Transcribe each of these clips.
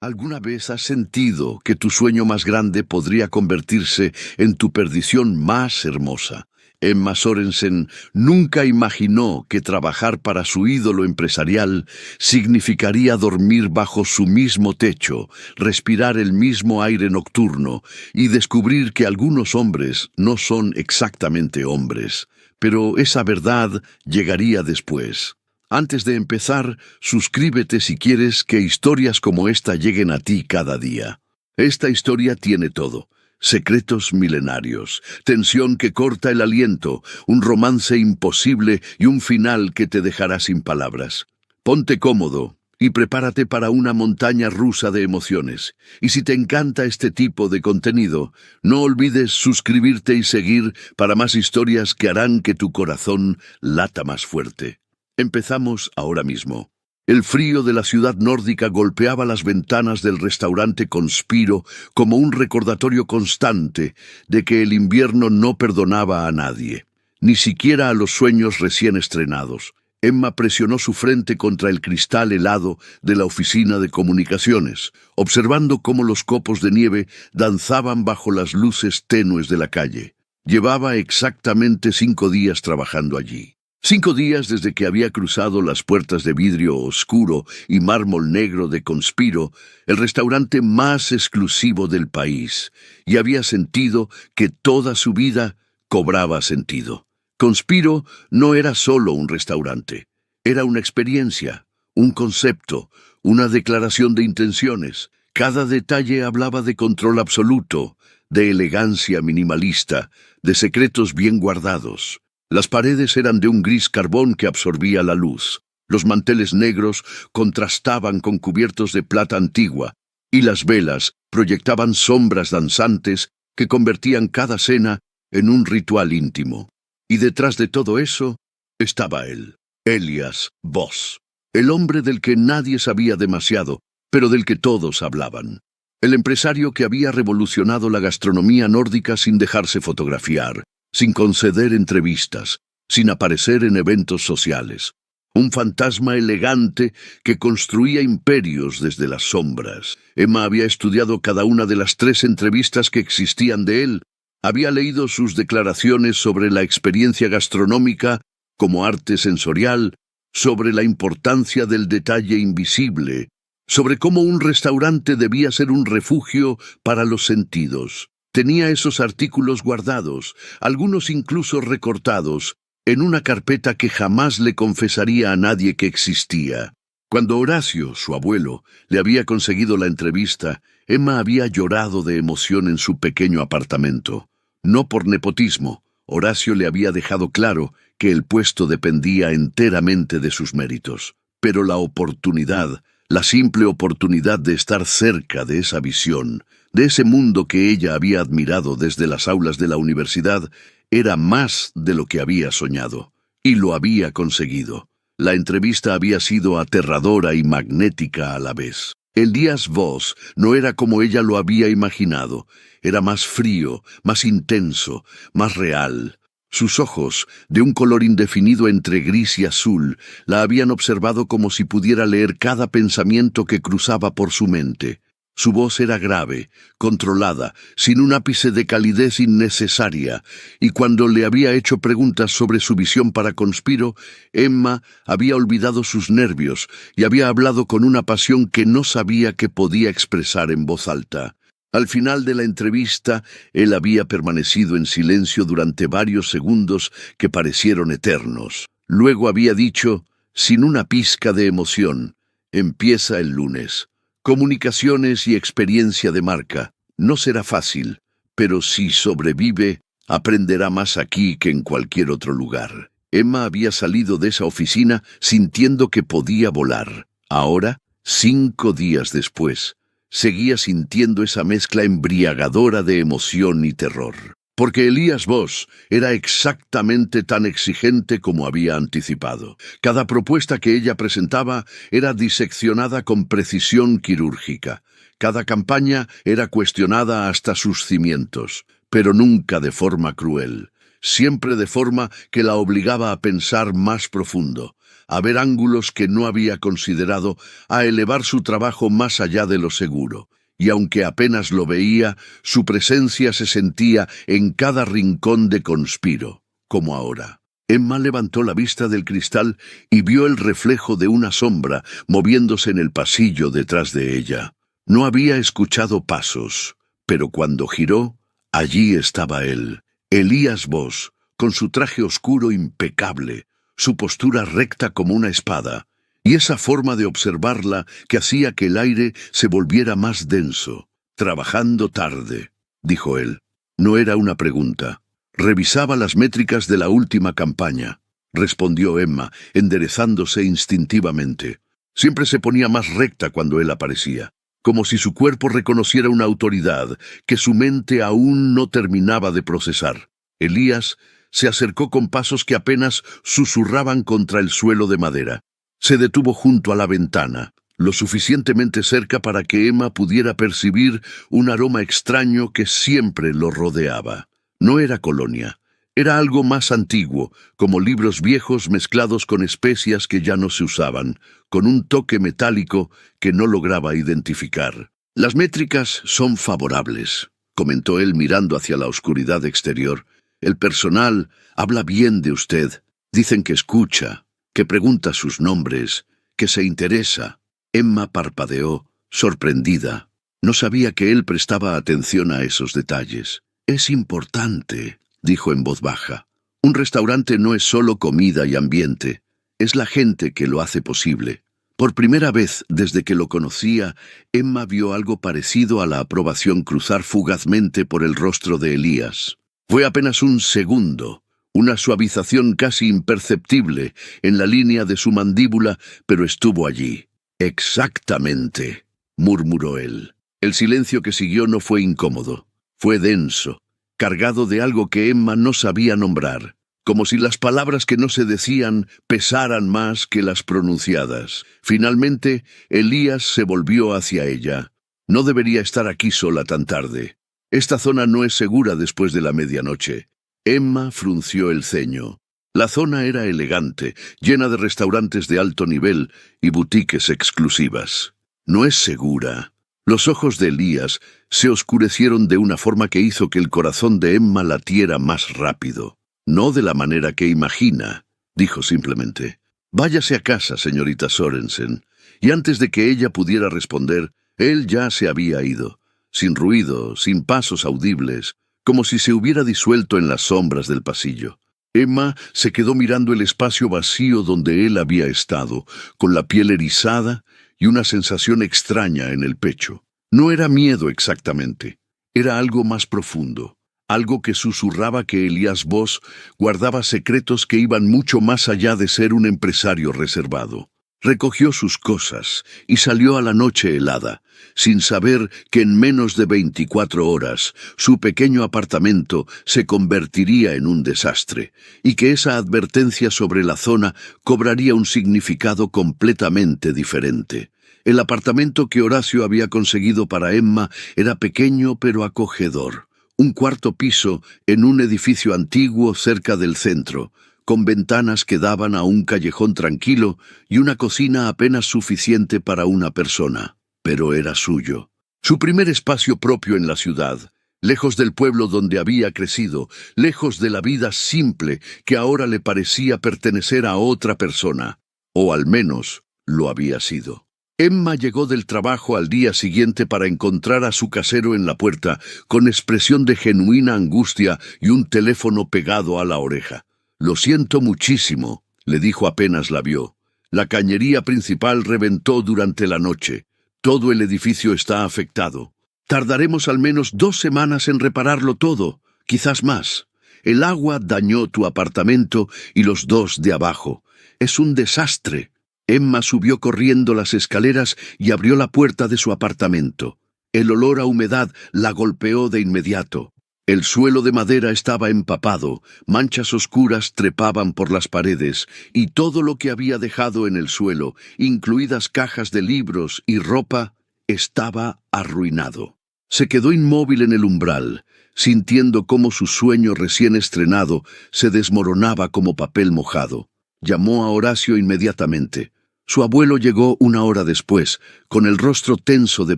¿Alguna vez has sentido que tu sueño más grande podría convertirse en tu perdición más hermosa? Emma Sorensen nunca imaginó que trabajar para su ídolo empresarial significaría dormir bajo su mismo techo, respirar el mismo aire nocturno y descubrir que algunos hombres no son exactamente hombres. Pero esa verdad llegaría después. Antes de empezar, suscríbete si quieres que historias como esta lleguen a ti cada día. Esta historia tiene todo: secretos milenarios, tensión que corta el aliento, un romance imposible y un final que te dejará sin palabras. Ponte cómodo y prepárate para una montaña rusa de emociones. Y si te encanta este tipo de contenido, no olvides suscribirte y seguir para más historias que harán que tu corazón lata más fuerte. Empezamos ahora mismo. El frío de la ciudad nórdica golpeaba las ventanas del restaurante Conspiro como un recordatorio constante de que el invierno no perdonaba a nadie, ni siquiera a los sueños recién estrenados. Emma presionó su frente contra el cristal helado de la oficina de comunicaciones, observando cómo los copos de nieve danzaban bajo las luces tenues de la calle. Llevaba exactamente 5 días trabajando allí. 5 días desde que había cruzado las puertas de vidrio oscuro y mármol negro de Conspiro, el restaurante más exclusivo del país, y había sentido que toda su vida cobraba sentido. Conspiro no era solo un restaurante, era una experiencia, un concepto, una declaración de intenciones. Cada detalle hablaba de control absoluto, de elegancia minimalista, de secretos bien guardados. Las paredes eran de un gris carbón que absorbía la luz. Los manteles negros contrastaban con cubiertos de plata antigua, y las velas proyectaban sombras danzantes que convertían cada cena en un ritual íntimo. Y detrás de todo eso estaba él, Elias Voss, el hombre del que nadie sabía demasiado, pero del que todos hablaban. El empresario que había revolucionado la gastronomía nórdica sin dejarse fotografiar, sin conceder entrevistas, sin aparecer en eventos sociales. Un fantasma elegante que construía imperios desde las sombras. Emma había estudiado cada una de las 3 entrevistas que existían de él. Había leído sus declaraciones sobre la experiencia gastronómica como arte sensorial, sobre la importancia del detalle invisible, sobre cómo un restaurante debía ser un refugio para los sentidos. Tenía esos artículos guardados, algunos incluso recortados, en una carpeta que jamás le confesaría a nadie que existía. Cuando Horacio, su abuelo, le había conseguido la entrevista, Emma había llorado de emoción en su pequeño apartamento. No por nepotismo, Horacio le había dejado claro que el puesto dependía enteramente de sus méritos. Pero la oportunidad, la simple oportunidad de estar cerca de esa visión, de ese mundo que ella había admirado desde las aulas de la universidad, era más de lo que había soñado. Y lo había conseguido. La entrevista había sido aterradora y magnética a la vez. Elias Voss no era como ella lo había imaginado. Era más frío, más intenso, más real. Sus ojos, de un color indefinido entre gris y azul, la habían observado como si pudiera leer cada pensamiento que cruzaba por su mente. Su voz era grave, controlada, sin un ápice de calidez innecesaria, y cuando le había hecho preguntas sobre su visión para Conspiro, Emma había olvidado sus nervios y había hablado con una pasión que no sabía que podía expresar en voz alta. Al final de la entrevista, él había permanecido en silencio durante varios segundos que parecieron eternos. Luego había dicho, sin una pizca de emoción: empieza el lunes. Comunicaciones y experiencia de marca. No será fácil, pero si sobrevive, aprenderá más aquí que en cualquier otro lugar. Emma había salido de esa oficina sintiendo que podía volar. Ahora, 5 días después, seguía sintiendo esa mezcla embriagadora de emoción y terror. Porque Elias Voss era exactamente tan exigente como había anticipado. Cada propuesta que ella presentaba era diseccionada con precisión quirúrgica. Cada campaña era cuestionada hasta sus cimientos, pero nunca de forma cruel. Siempre de forma que la obligaba a pensar más profundo, a ver ángulos que no había considerado, a elevar su trabajo más allá de lo seguro. Y aunque apenas lo veía, su presencia se sentía en cada rincón de Conspiro, como ahora. Emma levantó la vista del cristal y vio el reflejo de una sombra moviéndose en el pasillo detrás de ella. No había escuchado pasos, pero cuando giró, allí estaba él, Elías Voss, con su traje oscuro impecable, su postura recta como una espada, y esa forma de observarla que hacía que el aire se volviera más denso. «Trabajando tarde», dijo él. No era una pregunta. «Revisaba las métricas de la última campaña», respondió Emma, enderezándose instintivamente. Siempre se ponía más recta cuando él aparecía, como si su cuerpo reconociera una autoridad que su mente aún no terminaba de procesar. Elías se acercó con pasos que apenas susurraban contra el suelo de madera. Se detuvo junto a la ventana, lo suficientemente cerca para que Emma pudiera percibir un aroma extraño que siempre lo rodeaba. No era colonia, era algo más antiguo, como libros viejos mezclados con especias que ya no se usaban, con un toque metálico que no lograba identificar. «Las métricas son favorables», comentó él mirando hacia la oscuridad exterior. «El personal habla bien de usted. Dicen que escucha, que pregunta sus nombres, que se interesa». Emma parpadeó, sorprendida. No sabía que él prestaba atención a esos detalles. «Es importante», dijo en voz baja. «Un restaurante no es solo comida y ambiente, es la gente que lo hace posible». Por primera vez desde que lo conocía, Emma vio algo parecido a la aprobación cruzar fugazmente por el rostro de Elías. Fue apenas un segundo, una suavización casi imperceptible en la línea de su mandíbula, pero estuvo allí. «Exactamente», murmuró él. El silencio que siguió no fue incómodo, fue denso, cargado de algo que Emma no sabía nombrar, como si las palabras que no se decían pesaran más que las pronunciadas. Finalmente, Elías se volvió hacia ella. «No debería estar aquí sola tan tarde. Esta zona no es segura después de la medianoche». Emma frunció el ceño. La zona era elegante, llena de restaurantes de alto nivel y boutiques exclusivas. «No es segura». Los ojos de Elías se oscurecieron de una forma que hizo que el corazón de Emma latiera más rápido. «No de la manera que imagina», dijo simplemente. «Váyase a casa, señorita Sorensen». Y antes de que ella pudiera responder, él ya se había ido, sin ruido, sin pasos audibles, como si se hubiera disuelto en las sombras del pasillo. Emma se quedó mirando el espacio vacío donde él había estado, con la piel erizada y una sensación extraña en el pecho. No era miedo exactamente, era algo más profundo, algo que susurraba que Elías Voss guardaba secretos que iban mucho más allá de ser un empresario reservado. Recogió sus cosas y salió a la noche helada, sin saber que en menos de 24 horas su pequeño apartamento se convertiría en un desastre, y que esa advertencia sobre la zona cobraría un significado completamente diferente. El apartamento que Horacio había conseguido para Emma era pequeño pero acogedor. Un cuarto piso en un edificio antiguo cerca del centro, con ventanas que daban a un callejón tranquilo y una cocina apenas suficiente para una persona. Pero era suyo. Su primer espacio propio en la ciudad, lejos del pueblo donde había crecido, lejos de la vida simple que ahora le parecía pertenecer a otra persona, o al menos lo había sido. Emma llegó del trabajo al día siguiente para encontrar a su casero en la puerta, con expresión de genuina angustia y un teléfono pegado a la oreja. «Lo siento muchísimo», le dijo apenas la vio. «La cañería principal reventó durante la noche. Todo el edificio está afectado. Tardaremos al menos 2 semanas en repararlo todo, quizás más. El agua dañó tu apartamento y los 2 de abajo. Es un desastre». Emma subió corriendo las escaleras y abrió la puerta de su apartamento. El olor a humedad la golpeó de inmediato. El suelo de madera estaba empapado, manchas oscuras trepaban por las paredes, y todo lo que había dejado en el suelo, incluidas cajas de libros y ropa, estaba arruinado. Se quedó inmóvil en el umbral, sintiendo cómo su sueño recién estrenado se desmoronaba como papel mojado. Llamó a Horacio inmediatamente. Su abuelo llegó una hora después, con el rostro tenso de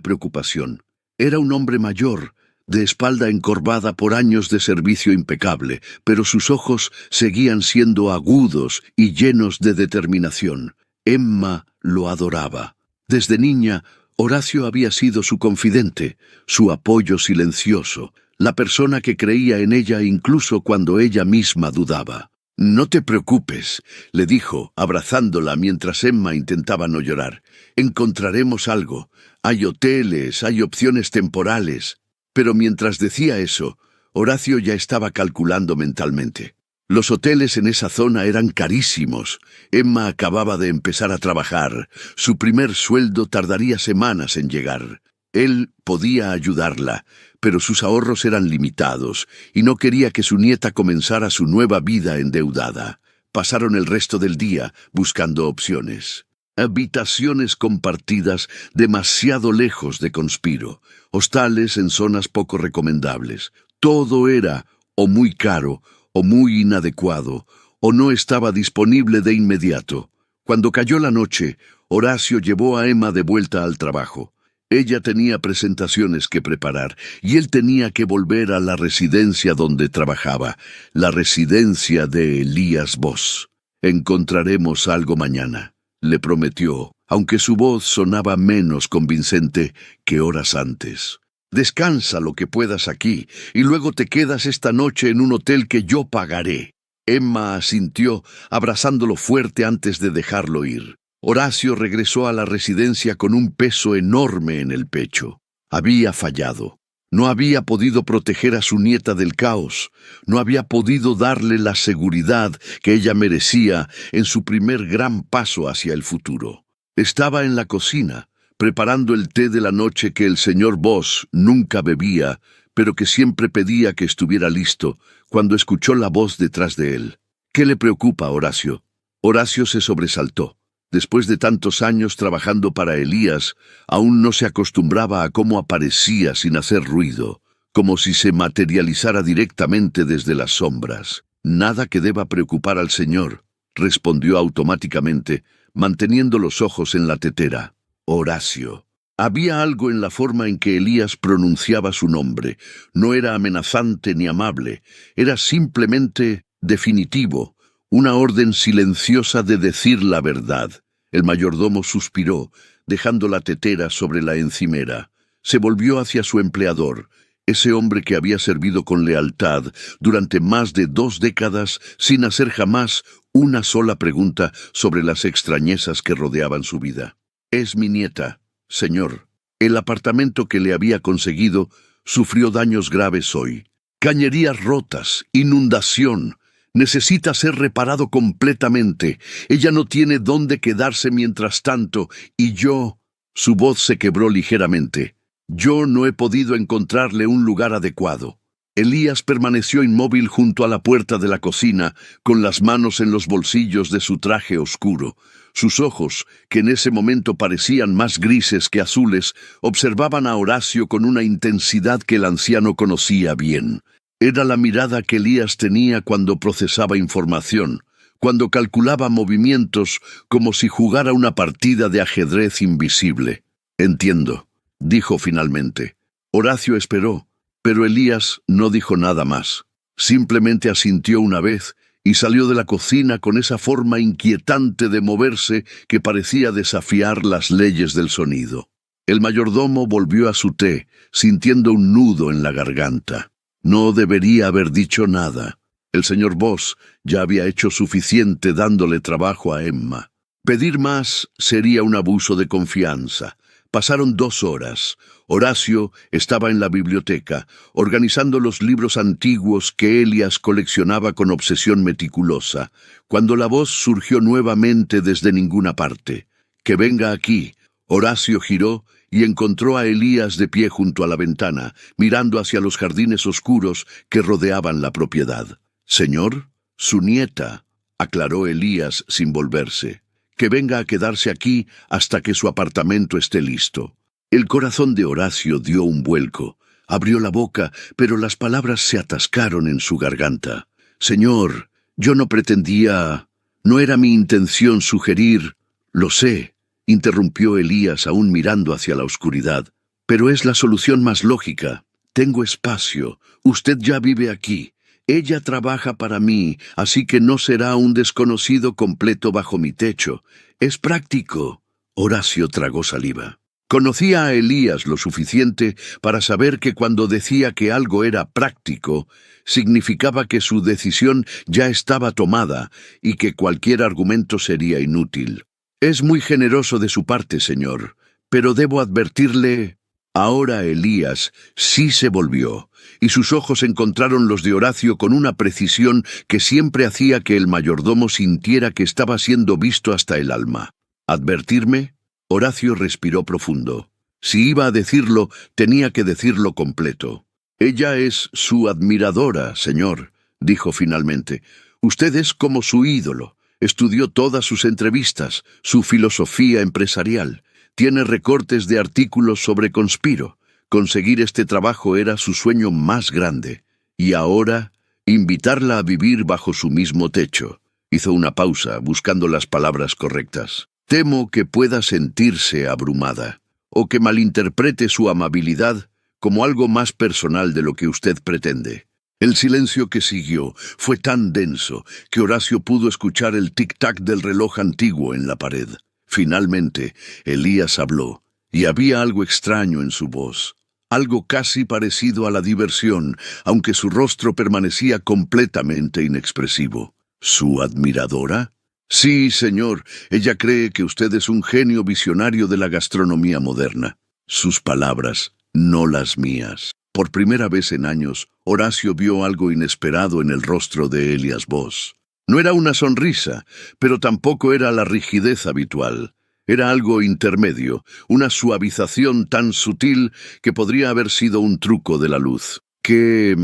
preocupación. Era un hombre mayor, de espalda encorvada por años de servicio impecable, pero sus ojos seguían siendo agudos y llenos de determinación. Emma lo adoraba. Desde niña, Horacio había sido su confidente, su apoyo silencioso, la persona que creía en ella incluso cuando ella misma dudaba. «No te preocupes», le dijo, abrazándola mientras Emma intentaba no llorar. «Encontraremos algo. Hay hoteles, hay opciones temporales». Pero mientras decía eso, Horacio ya estaba calculando mentalmente. Los hoteles en esa zona eran carísimos. Emma acababa de empezar a trabajar. Su primer sueldo tardaría semanas en llegar. Él podía ayudarla, pero sus ahorros eran limitados, y no quería que su nieta comenzara su nueva vida endeudada. Pasaron el resto del día buscando opciones. Habitaciones compartidas demasiado lejos de Conspiro, hostales en zonas poco recomendables. Todo era o muy caro, o muy inadecuado, o no estaba disponible de inmediato. Cuando cayó la noche, Horacio llevó a Emma de vuelta al trabajo. Ella tenía presentaciones que preparar, y él tenía que volver a la residencia donde trabajaba, la residencia de Elías Voss. «Encontraremos algo mañana», le prometió, aunque su voz sonaba menos convincente que horas antes. «Descansa lo que puedas aquí, y luego te quedas esta noche en un hotel que yo pagaré». Emma asintió, abrazándolo fuerte antes de dejarlo ir. Horacio regresó a la residencia con un peso enorme en el pecho. Había fallado. No había podido proteger a su nieta del caos. No había podido darle la seguridad que ella merecía en su primer gran paso hacia el futuro. Estaba en la cocina, preparando el té de la noche que el señor Voss nunca bebía, pero que siempre pedía que estuviera listo, cuando escuchó la voz detrás de él. «¿Qué le preocupa, Horacio?» Horacio se sobresaltó. Después de tantos años trabajando para Elías, aún no se acostumbraba a cómo aparecía sin hacer ruido, como si se materializara directamente desde las sombras. «Nada que deba preocupar al Señor», respondió automáticamente, manteniendo los ojos en la tetera. «Horacio». Había algo en la forma en que Elías pronunciaba su nombre. No era amenazante ni amable, era simplemente definitivo, una orden silenciosa de decir la verdad. El mayordomo suspiró, dejando la tetera sobre la encimera. Se volvió hacia su empleador, ese hombre que había servido con lealtad durante más de 2 décadas sin hacer jamás una sola pregunta sobre las extrañezas que rodeaban su vida. «Es mi nieta, señor. El apartamento que le había conseguido sufrió daños graves hoy. Cañerías rotas, inundación. Necesita ser reparado completamente. Ella no tiene dónde quedarse mientras tanto, y yo...» Su voz se quebró ligeramente. «Yo no he podido encontrarle un lugar adecuado». Elías permaneció inmóvil junto a la puerta de la cocina, con las manos en los bolsillos de su traje oscuro. Sus ojos, que en ese momento parecían más grises que azules, observaban a Horacio con una intensidad que el anciano conocía bien. Era la mirada que Elías tenía cuando procesaba información, cuando calculaba movimientos como si jugara una partida de ajedrez invisible. «Entiendo», dijo finalmente. Horacio esperó, pero Elías no dijo nada más. Simplemente asintió una vez y salió de la cocina con esa forma inquietante de moverse que parecía desafiar las leyes del sonido. El mayordomo volvió a su té, sintiendo un nudo en la garganta. No debería haber dicho nada. El señor Voss ya había hecho suficiente dándole trabajo a Emma. Pedir más sería un abuso de confianza. Pasaron 2 horas. Horacio estaba en la biblioteca, organizando los libros antiguos que Elías coleccionaba con obsesión meticulosa, cuando la voz surgió nuevamente desde ninguna parte. «Que venga aquí». Horacio giró y encontró a Elías de pie junto a la ventana, mirando hacia los jardines oscuros que rodeaban la propiedad. «Señor, su nieta», aclaró Elías sin volverse. «Que venga a quedarse aquí hasta que su apartamento esté listo». El corazón de Horacio dio un vuelco. Abrió la boca, pero las palabras se atascaron en su garganta. «Señor, yo no pretendía...» No era mi intención sugerir. Lo sé, interrumpió Elías aún mirando hacia la oscuridad. Pero es la solución más lógica. Tengo espacio. Usted ya vive aquí. Ella trabaja para mí, así que no será un desconocido completo bajo mi techo. Es práctico. Horacio tragó saliva. Conocía a Elías lo suficiente para saber que cuando decía que algo era práctico, significaba que su decisión ya estaba tomada y que cualquier argumento sería inútil. Es muy generoso de su parte, señor, pero debo advertirle... Ahora Elías sí se volvió, y sus ojos encontraron los de Horacio con una precisión que siempre hacía que el mayordomo sintiera que estaba siendo visto hasta el alma. ¿Advertirme? Horacio respiró profundo. Si iba a decirlo, tenía que decirlo completo. Ella es su admiradora, señor, dijo finalmente. Usted es como su ídolo. Estudió todas sus entrevistas, su filosofía empresarial. Tiene recortes de artículos sobre Conspiro. Conseguir este trabajo era su sueño más grande. Y ahora, invitarla a vivir bajo su mismo techo. Hizo una pausa, buscando las palabras correctas. Temo que pueda sentirse abrumada, o que malinterprete su amabilidad como algo más personal de lo que usted pretende. El silencio que siguió fue tan denso que Horacio pudo escuchar el tic-tac del reloj antiguo en la pared. Finalmente, Elías habló, y había algo extraño en su voz, algo casi parecido a la diversión, aunque su rostro permanecía completamente inexpresivo. ¿Su admiradora? Sí, señor, ella cree que usted es un genio visionario de la gastronomía moderna. Sus palabras, no las mías. Por primera vez en años, Horacio vio algo inesperado en el rostro de Elías Voss. No era una sonrisa, pero tampoco era la rigidez habitual. Era algo intermedio, una suavización tan sutil que podría haber sido un truco de la luz. ¡Qué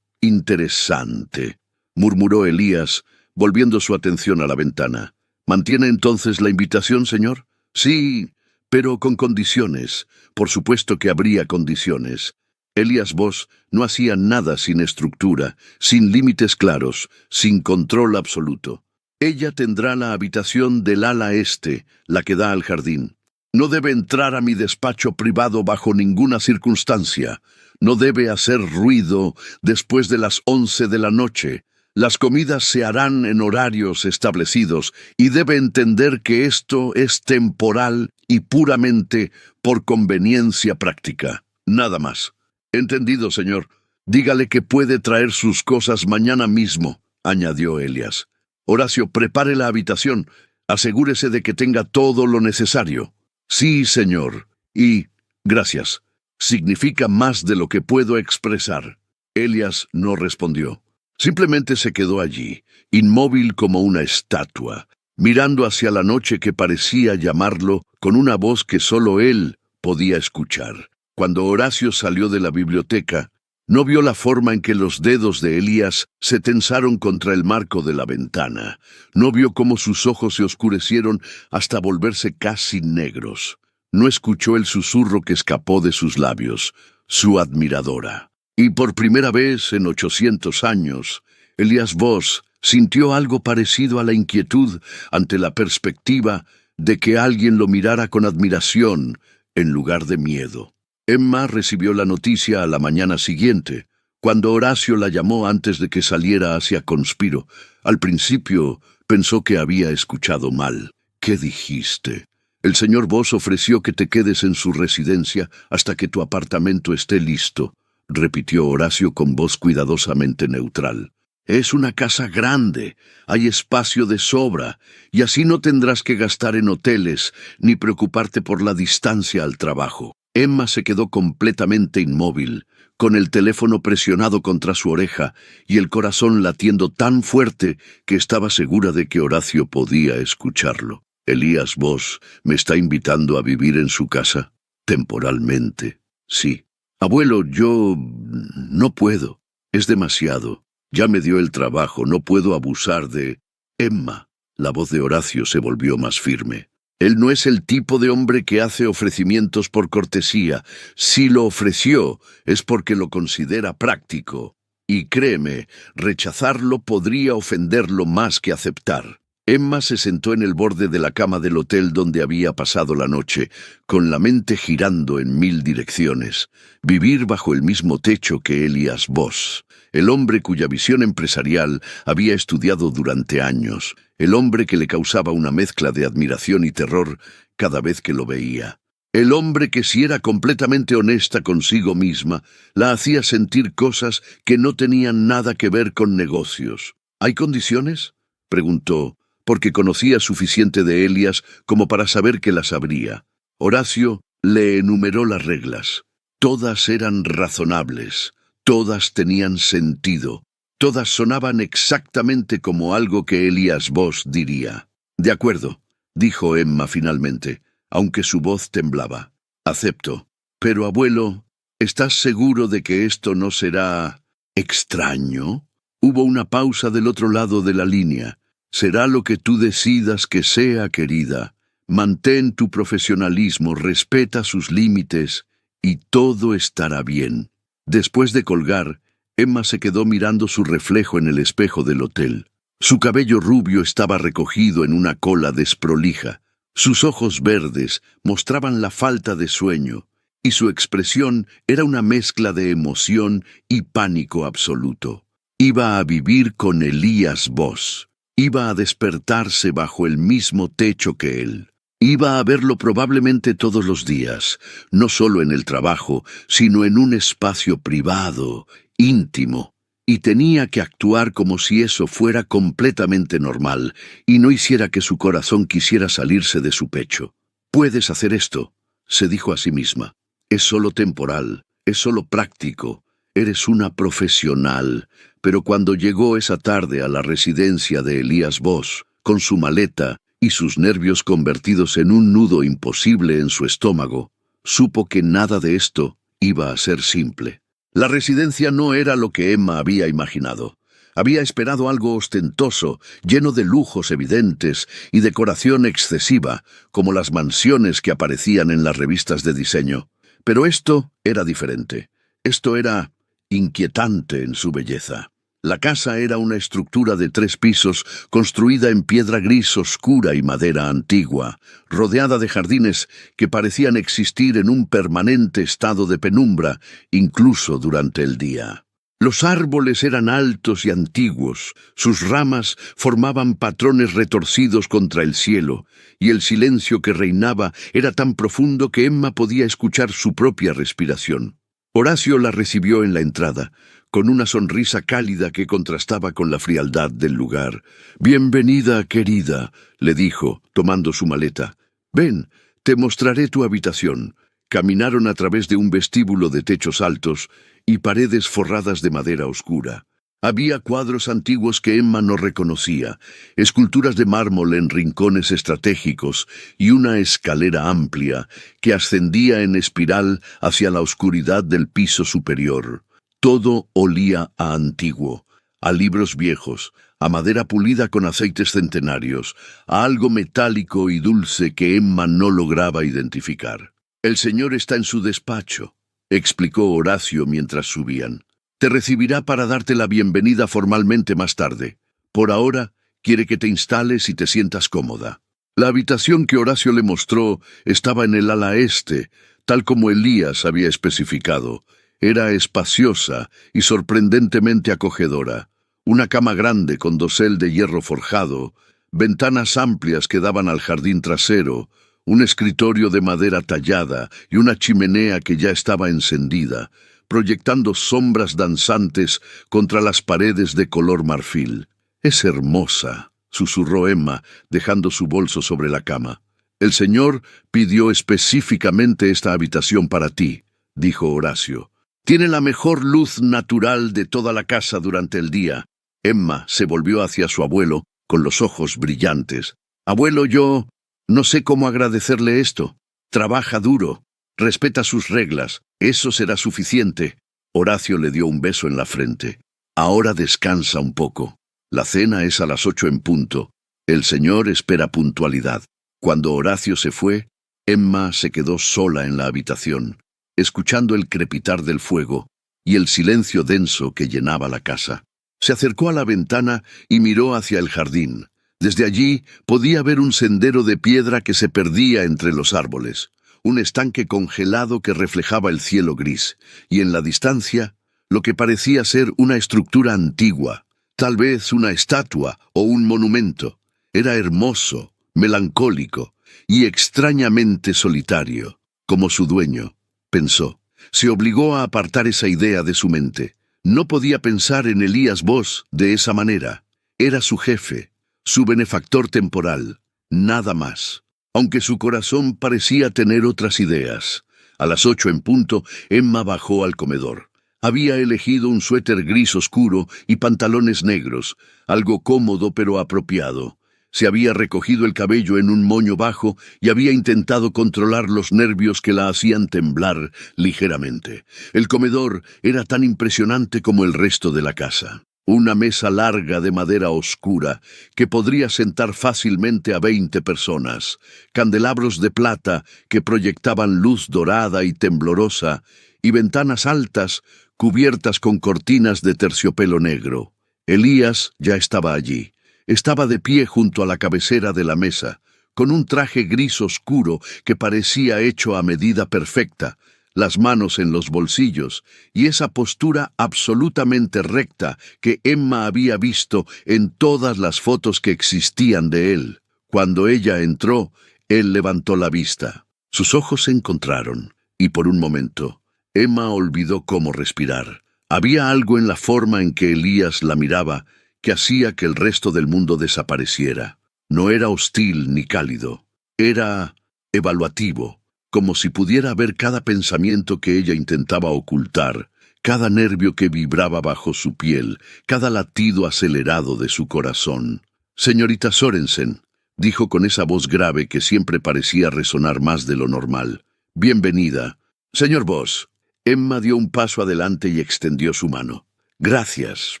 interesante!, murmuró Elías, volviendo su atención a la ventana. ¿Mantiene entonces la invitación, señor? Sí, pero con condiciones. Por supuesto que habría condiciones. Elías Voss no hacía nada sin estructura, sin límites claros, sin control absoluto. Ella tendrá la habitación del ala este, la que da al jardín. No debe entrar a mi despacho privado bajo ninguna circunstancia. No debe hacer ruido después de las 11 de la noche. Las comidas se harán en horarios establecidos y debe entender que esto es temporal y puramente por conveniencia práctica. Nada más. Entendido, señor. Dígale que puede traer sus cosas mañana mismo, añadió Elías. Horacio, prepare la habitación. Asegúrese de que tenga todo lo necesario. Sí, señor. Y, gracias. Significa más de lo que puedo expresar. Elías no respondió. Simplemente se quedó allí, inmóvil como una estatua, mirando hacia la noche que parecía llamarlo con una voz que solo él podía escuchar. Cuando Horacio salió de la biblioteca, no vio la forma en que los dedos de Elías se tensaron contra el marco de la ventana. No vio cómo sus ojos se oscurecieron hasta volverse casi negros. No escuchó el susurro que escapó de sus labios, su admiradora. Y por primera vez en 800 años, Elías Voss sintió algo parecido a la inquietud ante la perspectiva de que alguien lo mirara con admiración en lugar de miedo. Emma recibió la noticia a la mañana siguiente, cuando Horacio la llamó antes de que saliera hacia Conspiro. Al principio pensó que había escuchado mal. ¿Qué dijiste? El señor Voss ofreció que te quedes en su residencia hasta que tu apartamento esté listo, repitió Horacio con voz cuidadosamente neutral. Es una casa grande, hay espacio de sobra, y así no tendrás que gastar en hoteles ni preocuparte por la distancia al trabajo. Emma se quedó completamente inmóvil, con el teléfono presionado contra su oreja y el corazón latiendo tan fuerte que estaba segura de que Horacio podía escucharlo. Elías Voss me está invitando a vivir en su casa, temporalmente. Sí. Abuelo, yo no puedo. Es demasiado. Ya me dio el trabajo, no puedo abusar de... Emma. La voz de Horacio se volvió más firme. Él no es el tipo de hombre que hace ofrecimientos por cortesía. Si lo ofreció, es porque lo considera práctico. Y créeme, rechazarlo podría ofenderlo más que aceptar. Emma se sentó en el borde de la cama del hotel donde había pasado la noche, con la mente girando en 1000 direcciones. Vivir bajo el mismo techo que Elias Voss, el hombre cuya visión empresarial había estudiado durante años, el hombre que le causaba una mezcla de admiración y terror cada vez que lo veía. El hombre que, si era completamente honesta consigo misma, la hacía sentir cosas que no tenían nada que ver con negocios. ¿Hay condiciones?, preguntó, porque conocía suficiente de Elias como para saber que las habría. Horacio le enumeró las reglas. Todas eran razonables, todas tenían sentido, todas sonaban exactamente como algo que Elias Voss diría. «De acuerdo», dijo Emma finalmente, aunque su voz temblaba. «Acepto. Pero, abuelo, ¿estás seguro de que esto no será extraño?» Hubo una pausa del otro lado de la línea. «Será lo que tú decidas que sea, querida. Mantén tu profesionalismo, respeta sus límites y todo estará bien». Después de colgar, Emma se quedó mirando su reflejo en el espejo del hotel. Su cabello rubio estaba recogido en una cola desprolija. Sus ojos verdes mostraban la falta de sueño, y su expresión era una mezcla de emoción y pánico absoluto. Iba a vivir con Elias Voss. Iba a despertarse bajo el mismo techo que él. Iba a verlo probablemente todos los días, no solo en el trabajo, sino en un espacio privado, íntimo. Y tenía que actuar como si eso fuera completamente normal y no hiciera que su corazón quisiera salirse de su pecho. «Puedes hacer esto», se dijo a sí misma. «Es solo temporal, es solo práctico. Eres una profesional». Pero cuando llegó esa tarde a la residencia de Elias Voss, con su maleta y sus nervios convertidos en un nudo imposible en su estómago, supo que nada de esto iba a ser simple. La residencia no era lo que Emma había imaginado. Había esperado algo ostentoso, lleno de lujos evidentes y decoración excesiva, como las mansiones que aparecían en las revistas de diseño. Pero esto era diferente. Esto era inquietante en su belleza. La casa era una estructura de 3 pisos, construida en piedra gris oscura y madera antigua, rodeada de jardines que parecían existir en un permanente estado de penumbra, incluso durante el día. Los árboles eran altos y antiguos, sus ramas formaban patrones retorcidos contra el cielo, y el silencio que reinaba era tan profundo que Emma podía escuchar su propia respiración. Horacio la recibió en la entrada, con una sonrisa cálida que contrastaba con la frialdad del lugar. «Bienvenida, querida», le dijo, tomando su maleta. «Ven, te mostraré tu habitación». Caminaron a través de un vestíbulo de techos altos y paredes forradas de madera oscura. Había cuadros antiguos que Emma no reconocía, esculturas de mármol en rincones estratégicos y una escalera amplia que ascendía en espiral hacia la oscuridad del piso superior. Todo olía a antiguo, a libros viejos, a madera pulida con aceites centenarios, a algo metálico y dulce que Emma no lograba identificar. «El señor está en su despacho», explicó Horacio mientras subían. «Te recibirá para darte la bienvenida formalmente más tarde. Por ahora, quiere que te instales y te sientas cómoda». La habitación que Horacio le mostró estaba en el ala este, tal como Elías había especificado. Era espaciosa y sorprendentemente acogedora. Una cama grande con dosel de hierro forjado, ventanas amplias que daban al jardín trasero, un escritorio de madera tallada y una chimenea que ya estaba encendida, proyectando sombras danzantes contra las paredes de color marfil. «Es hermosa», susurró Emma, dejando su bolso sobre la cama. «El señor pidió específicamente esta habitación para ti», dijo Horacio. «Tiene la mejor luz natural de toda la casa durante el día». Emma se volvió hacia su abuelo, con los ojos brillantes. «Abuelo, yo no sé cómo agradecerle esto. Trabaja duro, respeta sus reglas, eso será suficiente». Horacio le dio un beso en la frente. «Ahora descansa un poco. La cena es a las 8 en punto. El señor espera puntualidad». Cuando Horacio se fue, Emma se quedó sola en la habitación, escuchando el crepitar del fuego y el silencio denso que llenaba la casa. Se acercó a la ventana y miró hacia el jardín. Desde allí podía ver un sendero de piedra que se perdía entre los árboles, un estanque congelado que reflejaba el cielo gris, y en la distancia, lo que parecía ser una estructura antigua, tal vez una estatua o un monumento. Era hermoso, melancólico y extrañamente solitario, como su dueño, pensó. Se obligó a apartar esa idea de su mente. No podía pensar en Elías Voss de esa manera. Era su jefe, su benefactor temporal, nada más. Aunque su corazón parecía tener otras ideas. A las 8 en punto, Emma bajó al comedor. Había elegido un suéter gris oscuro y pantalones negros, algo cómodo pero apropiado. Se había recogido el cabello en un moño bajo y había intentado controlar los nervios que la hacían temblar ligeramente. El comedor era tan impresionante como el resto de la casa. Una mesa larga de madera oscura que podría sentar fácilmente a 20 personas. Candelabros de plata que proyectaban luz dorada y temblorosa y ventanas altas cubiertas con cortinas de terciopelo negro. Elías ya estaba allí. Estaba de pie junto a la cabecera de la mesa, con un traje gris oscuro que parecía hecho a medida perfecta, las manos en los bolsillos, y esa postura absolutamente recta que Emma había visto en todas las fotos que existían de él. Cuando ella entró, él levantó la vista. Sus ojos se encontraron, y por un momento, Emma olvidó cómo respirar. Había algo en la forma en que Elías la miraba que hacía que el resto del mundo desapareciera. No era hostil ni cálido, era evaluativo, como si pudiera ver cada pensamiento que ella intentaba ocultar, cada nervio que vibraba bajo su piel, cada latido acelerado de su corazón. «Señorita Sorensen», dijo con esa voz grave que siempre parecía resonar más de lo normal. «Bienvenida. Señor Voss». Emma dio un paso adelante y extendió su mano. «Gracias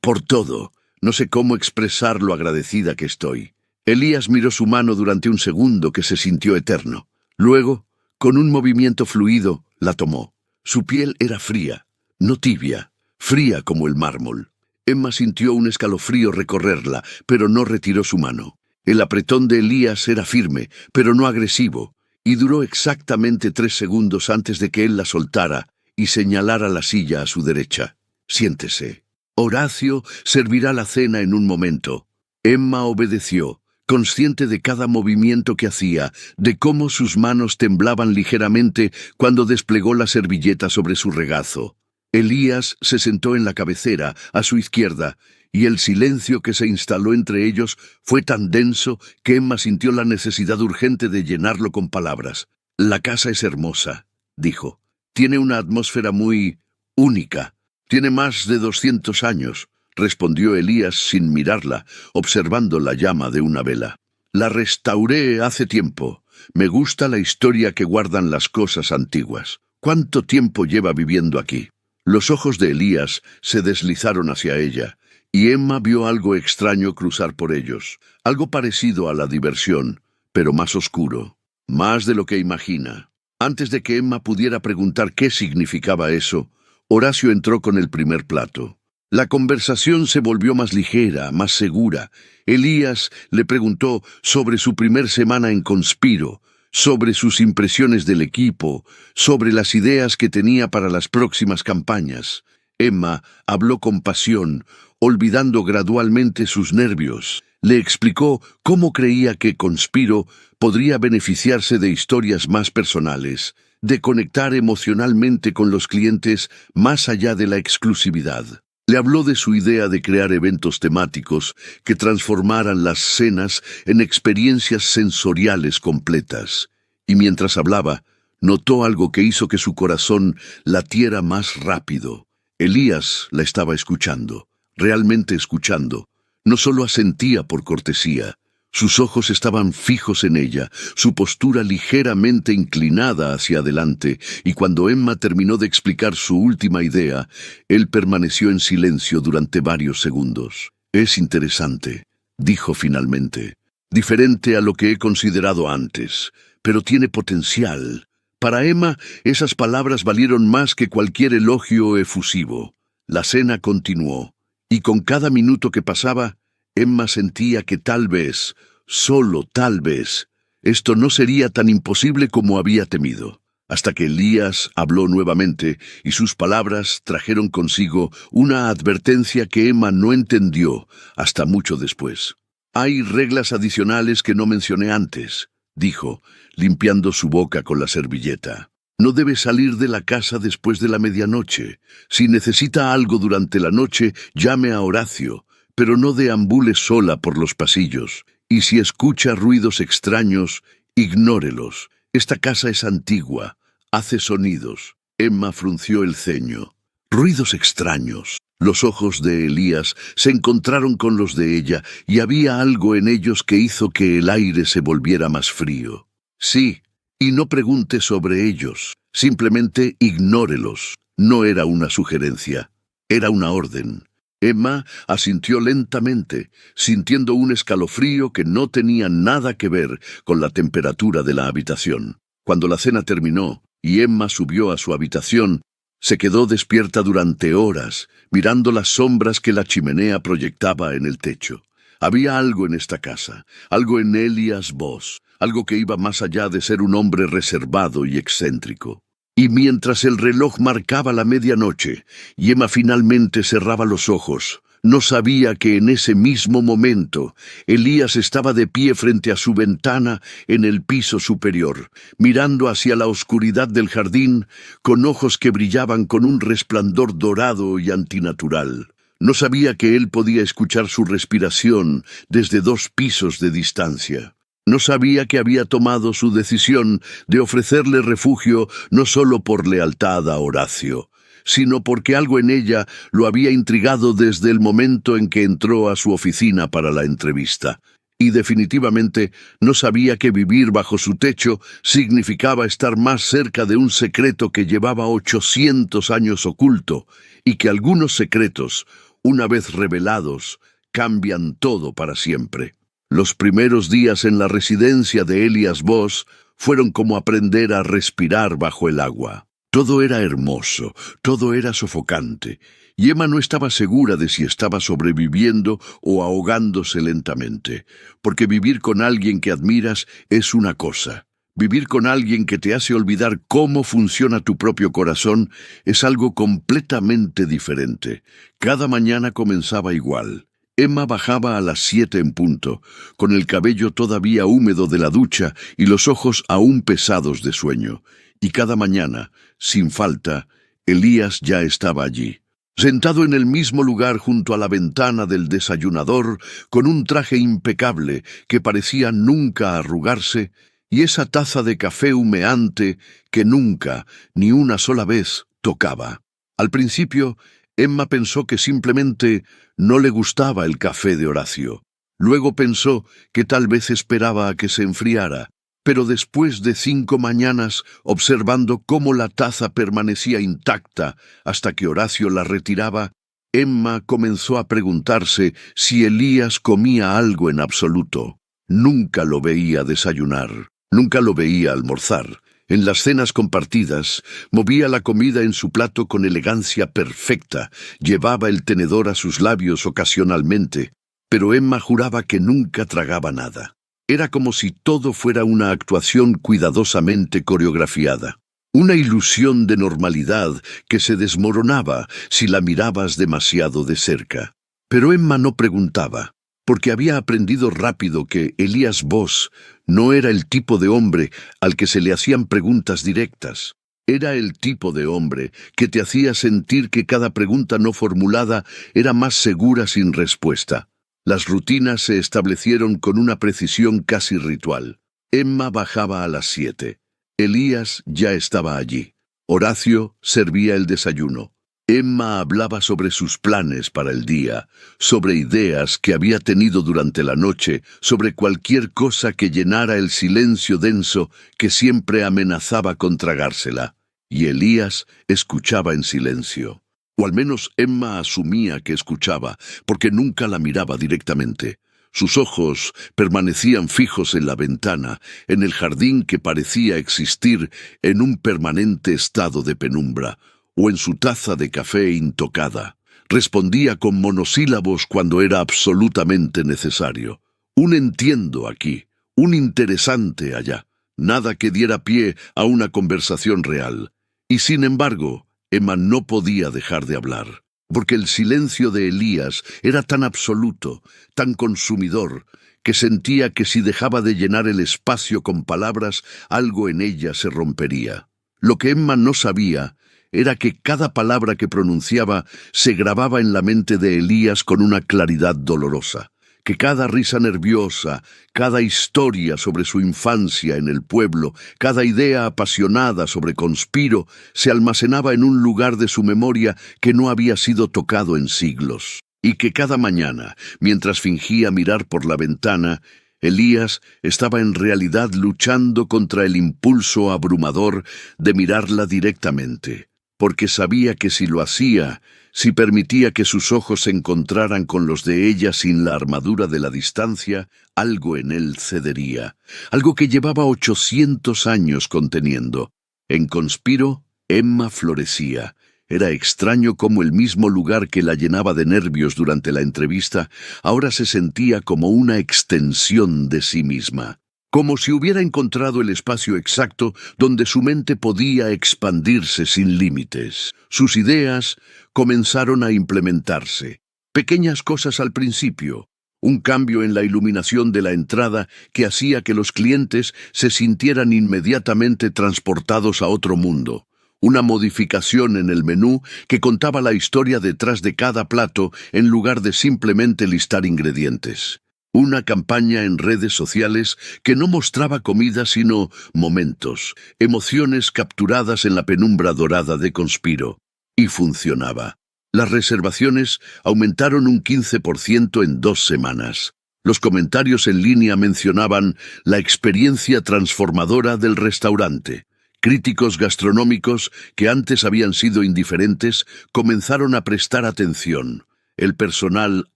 por todo. No sé cómo expresar lo agradecida que estoy». Elías miró su mano durante un segundo que se sintió eterno. Luego, con un movimiento fluido, la tomó. Su piel era fría, no tibia, fría como el mármol. Emma sintió un escalofrío recorrerla, pero no retiró su mano. El apretón de Elías era firme, pero no agresivo, y duró exactamente 3 segundos antes de que él la soltara y señalara la silla a su derecha. «Siéntese. Horacio servirá la cena en un momento». Emma obedeció, consciente de cada movimiento que hacía, de cómo sus manos temblaban ligeramente cuando desplegó la servilleta sobre su regazo. Elías se sentó en la cabecera, a su izquierda, y el silencio que se instaló entre ellos fue tan denso que Emma sintió la necesidad urgente de llenarlo con palabras. «La casa es hermosa», dijo. «Tiene una atmósfera muy única. Tiene más de 200 años», respondió Elías sin mirarla, observando la llama de una vela. «La restauré hace tiempo. Me gusta la historia que guardan las cosas antiguas. ¿Cuánto tiempo lleva viviendo aquí?» Los ojos de Elías se deslizaron hacia ella, y Emma vio algo extraño cruzar por ellos, algo parecido a la diversión, pero más oscuro, más de lo que imagina. Antes de que Emma pudiera preguntar qué significaba eso, Horacio entró con el primer plato. La conversación se volvió más ligera, más segura. Elías le preguntó sobre su primer semana en Conspiro, sobre sus impresiones del equipo, sobre las ideas que tenía para las próximas campañas. Emma habló con pasión, olvidando gradualmente sus nervios. Le explicó cómo creía que Conspiro podría beneficiarse de historias más personales, de conectar emocionalmente con los clientes más allá de la exclusividad. Le habló de su idea de crear eventos temáticos que transformaran las cenas en experiencias sensoriales completas. Y mientras hablaba, notó algo que hizo que su corazón latiera más rápido. Elías la estaba escuchando, realmente escuchando. No solo asentía por cortesía. Sus ojos estaban fijos en ella, su postura ligeramente inclinada hacia adelante, y cuando Emma terminó de explicar su última idea, él permaneció en silencio durante varios segundos. «Es interesante», dijo finalmente. «Diferente a lo que he considerado antes, pero tiene potencial». Para Emma, esas palabras valieron más que cualquier elogio efusivo. La cena continuó, y con cada minuto que pasaba, Emma sentía que tal vez, solo tal vez, esto no sería tan imposible como había temido, hasta que Elías habló nuevamente y sus palabras trajeron consigo una advertencia que Emma no entendió hasta mucho después. «Hay reglas adicionales que no mencioné antes», dijo, limpiando su boca con la servilleta. «No debe salir de la casa después de la medianoche. Si necesita algo durante la noche, llame a Horacio, pero no deambule sola por los pasillos. Y si escucha ruidos extraños, ignórelos. Esta casa es antigua, hace sonidos». Emma frunció el ceño. Ruidos extraños. Los ojos de Elías se encontraron con los de ella y había algo en ellos que hizo que el aire se volviera más frío. «Sí, y no pregunte sobre ellos. Simplemente ignórelos». No era una sugerencia, era una orden. Emma asintió lentamente, sintiendo un escalofrío que no tenía nada que ver con la temperatura de la habitación. Cuando la cena terminó y Emma subió a su habitación, se quedó despierta durante horas, mirando las sombras que la chimenea proyectaba en el techo. Había algo en esta casa, algo en Elías Voss, algo que iba más allá de ser un hombre reservado y excéntrico. Y mientras el reloj marcaba la medianoche y Emma finalmente cerraba los ojos, no sabía que en ese mismo momento Elías estaba de pie frente a su ventana en el piso superior, mirando hacia la oscuridad del jardín con ojos que brillaban con un resplandor dorado y antinatural. No sabía que él podía escuchar su respiración desde 2 pisos de distancia. No sabía que había tomado su decisión de ofrecerle refugio no solo por lealtad a Horacio, sino porque algo en ella lo había intrigado desde el momento en que entró a su oficina para la entrevista. Y definitivamente no sabía que vivir bajo su techo significaba estar más cerca de un secreto que llevaba 800 años oculto, y que algunos secretos, una vez revelados, cambian todo para siempre. Los primeros días en la residencia de Elías Voss fueron como aprender a respirar bajo el agua. Todo era hermoso, todo era sofocante, y Emma no estaba segura de si estaba sobreviviendo o ahogándose lentamente, porque vivir con alguien que admiras es una cosa. Vivir con alguien que te hace olvidar cómo funciona tu propio corazón es algo completamente diferente. Cada mañana comenzaba igual. Emma bajaba a las 7 en punto, con el cabello todavía húmedo de la ducha y los ojos aún pesados de sueño. Y cada mañana, sin falta, Elías ya estaba allí, sentado en el mismo lugar junto a la ventana del desayunador, con un traje impecable que parecía nunca arrugarse, y esa taza de café humeante que nunca, ni una sola vez, tocaba. Al principio, Emma pensó que simplemente no le gustaba el café de Horacio. Luego pensó que tal vez esperaba a que se enfriara, pero después de 5 mañanas observando cómo la taza permanecía intacta hasta que Horacio la retiraba, Emma comenzó a preguntarse si Elías comía algo en absoluto. Nunca lo veía desayunar, nunca lo veía almorzar. En las cenas compartidas, movía la comida en su plato con elegancia perfecta, llevaba el tenedor a sus labios ocasionalmente, pero Emma juraba que nunca tragaba nada. Era como si todo fuera una actuación cuidadosamente coreografiada, una ilusión de normalidad que se desmoronaba si la mirabas demasiado de cerca. Pero Emma no preguntaba, porque había aprendido rápido que Elías Voss no era el tipo de hombre al que se le hacían preguntas directas. Era el tipo de hombre que te hacía sentir que cada pregunta no formulada era más segura sin respuesta. Las rutinas se establecieron con una precisión casi ritual. Emma bajaba a las 7. Elías ya estaba allí. Horacio servía el desayuno. Emma hablaba sobre sus planes para el día, sobre ideas que había tenido durante la noche, sobre cualquier cosa que llenara el silencio denso que siempre amenazaba con tragársela. Y Elías escuchaba en silencio. O al menos Emma asumía que escuchaba, porque nunca la miraba directamente. Sus ojos permanecían fijos en la ventana, en el jardín que parecía existir en un permanente estado de penumbra, o en su taza de café intocada, Respondía con monosílabos cuando era absolutamente necesario. Un entiendo aquí, un interesante allá. Nada que diera pie a una conversación real. Y sin embargo, Emma no podía dejar de hablar, porque el silencio de Elías era tan absoluto, tan consumidor, que sentía que si dejaba de llenar el espacio con palabras, algo en ella se rompería. Lo que Emma no sabía era que cada palabra que pronunciaba se grababa en la mente de Elías con una claridad dolorosa, que cada risa nerviosa, cada historia sobre su infancia en el pueblo, cada idea apasionada sobre Conspiro, se almacenaba en un lugar de su memoria que no había sido tocado en siglos, y que cada mañana, mientras fingía mirar por la ventana, Elías estaba en realidad luchando contra el impulso abrumador de mirarla directamente, porque sabía que si lo hacía, si permitía que sus ojos se encontraran con los de ella sin la armadura de la distancia, algo en él cedería, algo que llevaba 800 años conteniendo. En Conspiro, Emma florecía. Era extraño cómo el mismo lugar que la llenaba de nervios durante la entrevista ahora se sentía como una extensión de sí misma, como si hubiera encontrado el espacio exacto donde su mente podía expandirse sin límites. Sus ideas comenzaron a implementarse. Pequeñas cosas al principio, un cambio en la iluminación de la entrada que hacía que los clientes se sintieran inmediatamente transportados a otro mundo. Una modificación en el menú que contaba la historia detrás de cada plato en lugar de simplemente listar ingredientes. Una campaña en redes sociales que no mostraba comida sino momentos, emociones capturadas en la penumbra dorada de Conspiro. Y funcionaba. Las reservaciones aumentaron un 15% en 2 semanas. Los comentarios en línea mencionaban la experiencia transformadora del restaurante. Críticos gastronómicos que antes habían sido indiferentes comenzaron a prestar atención. El personal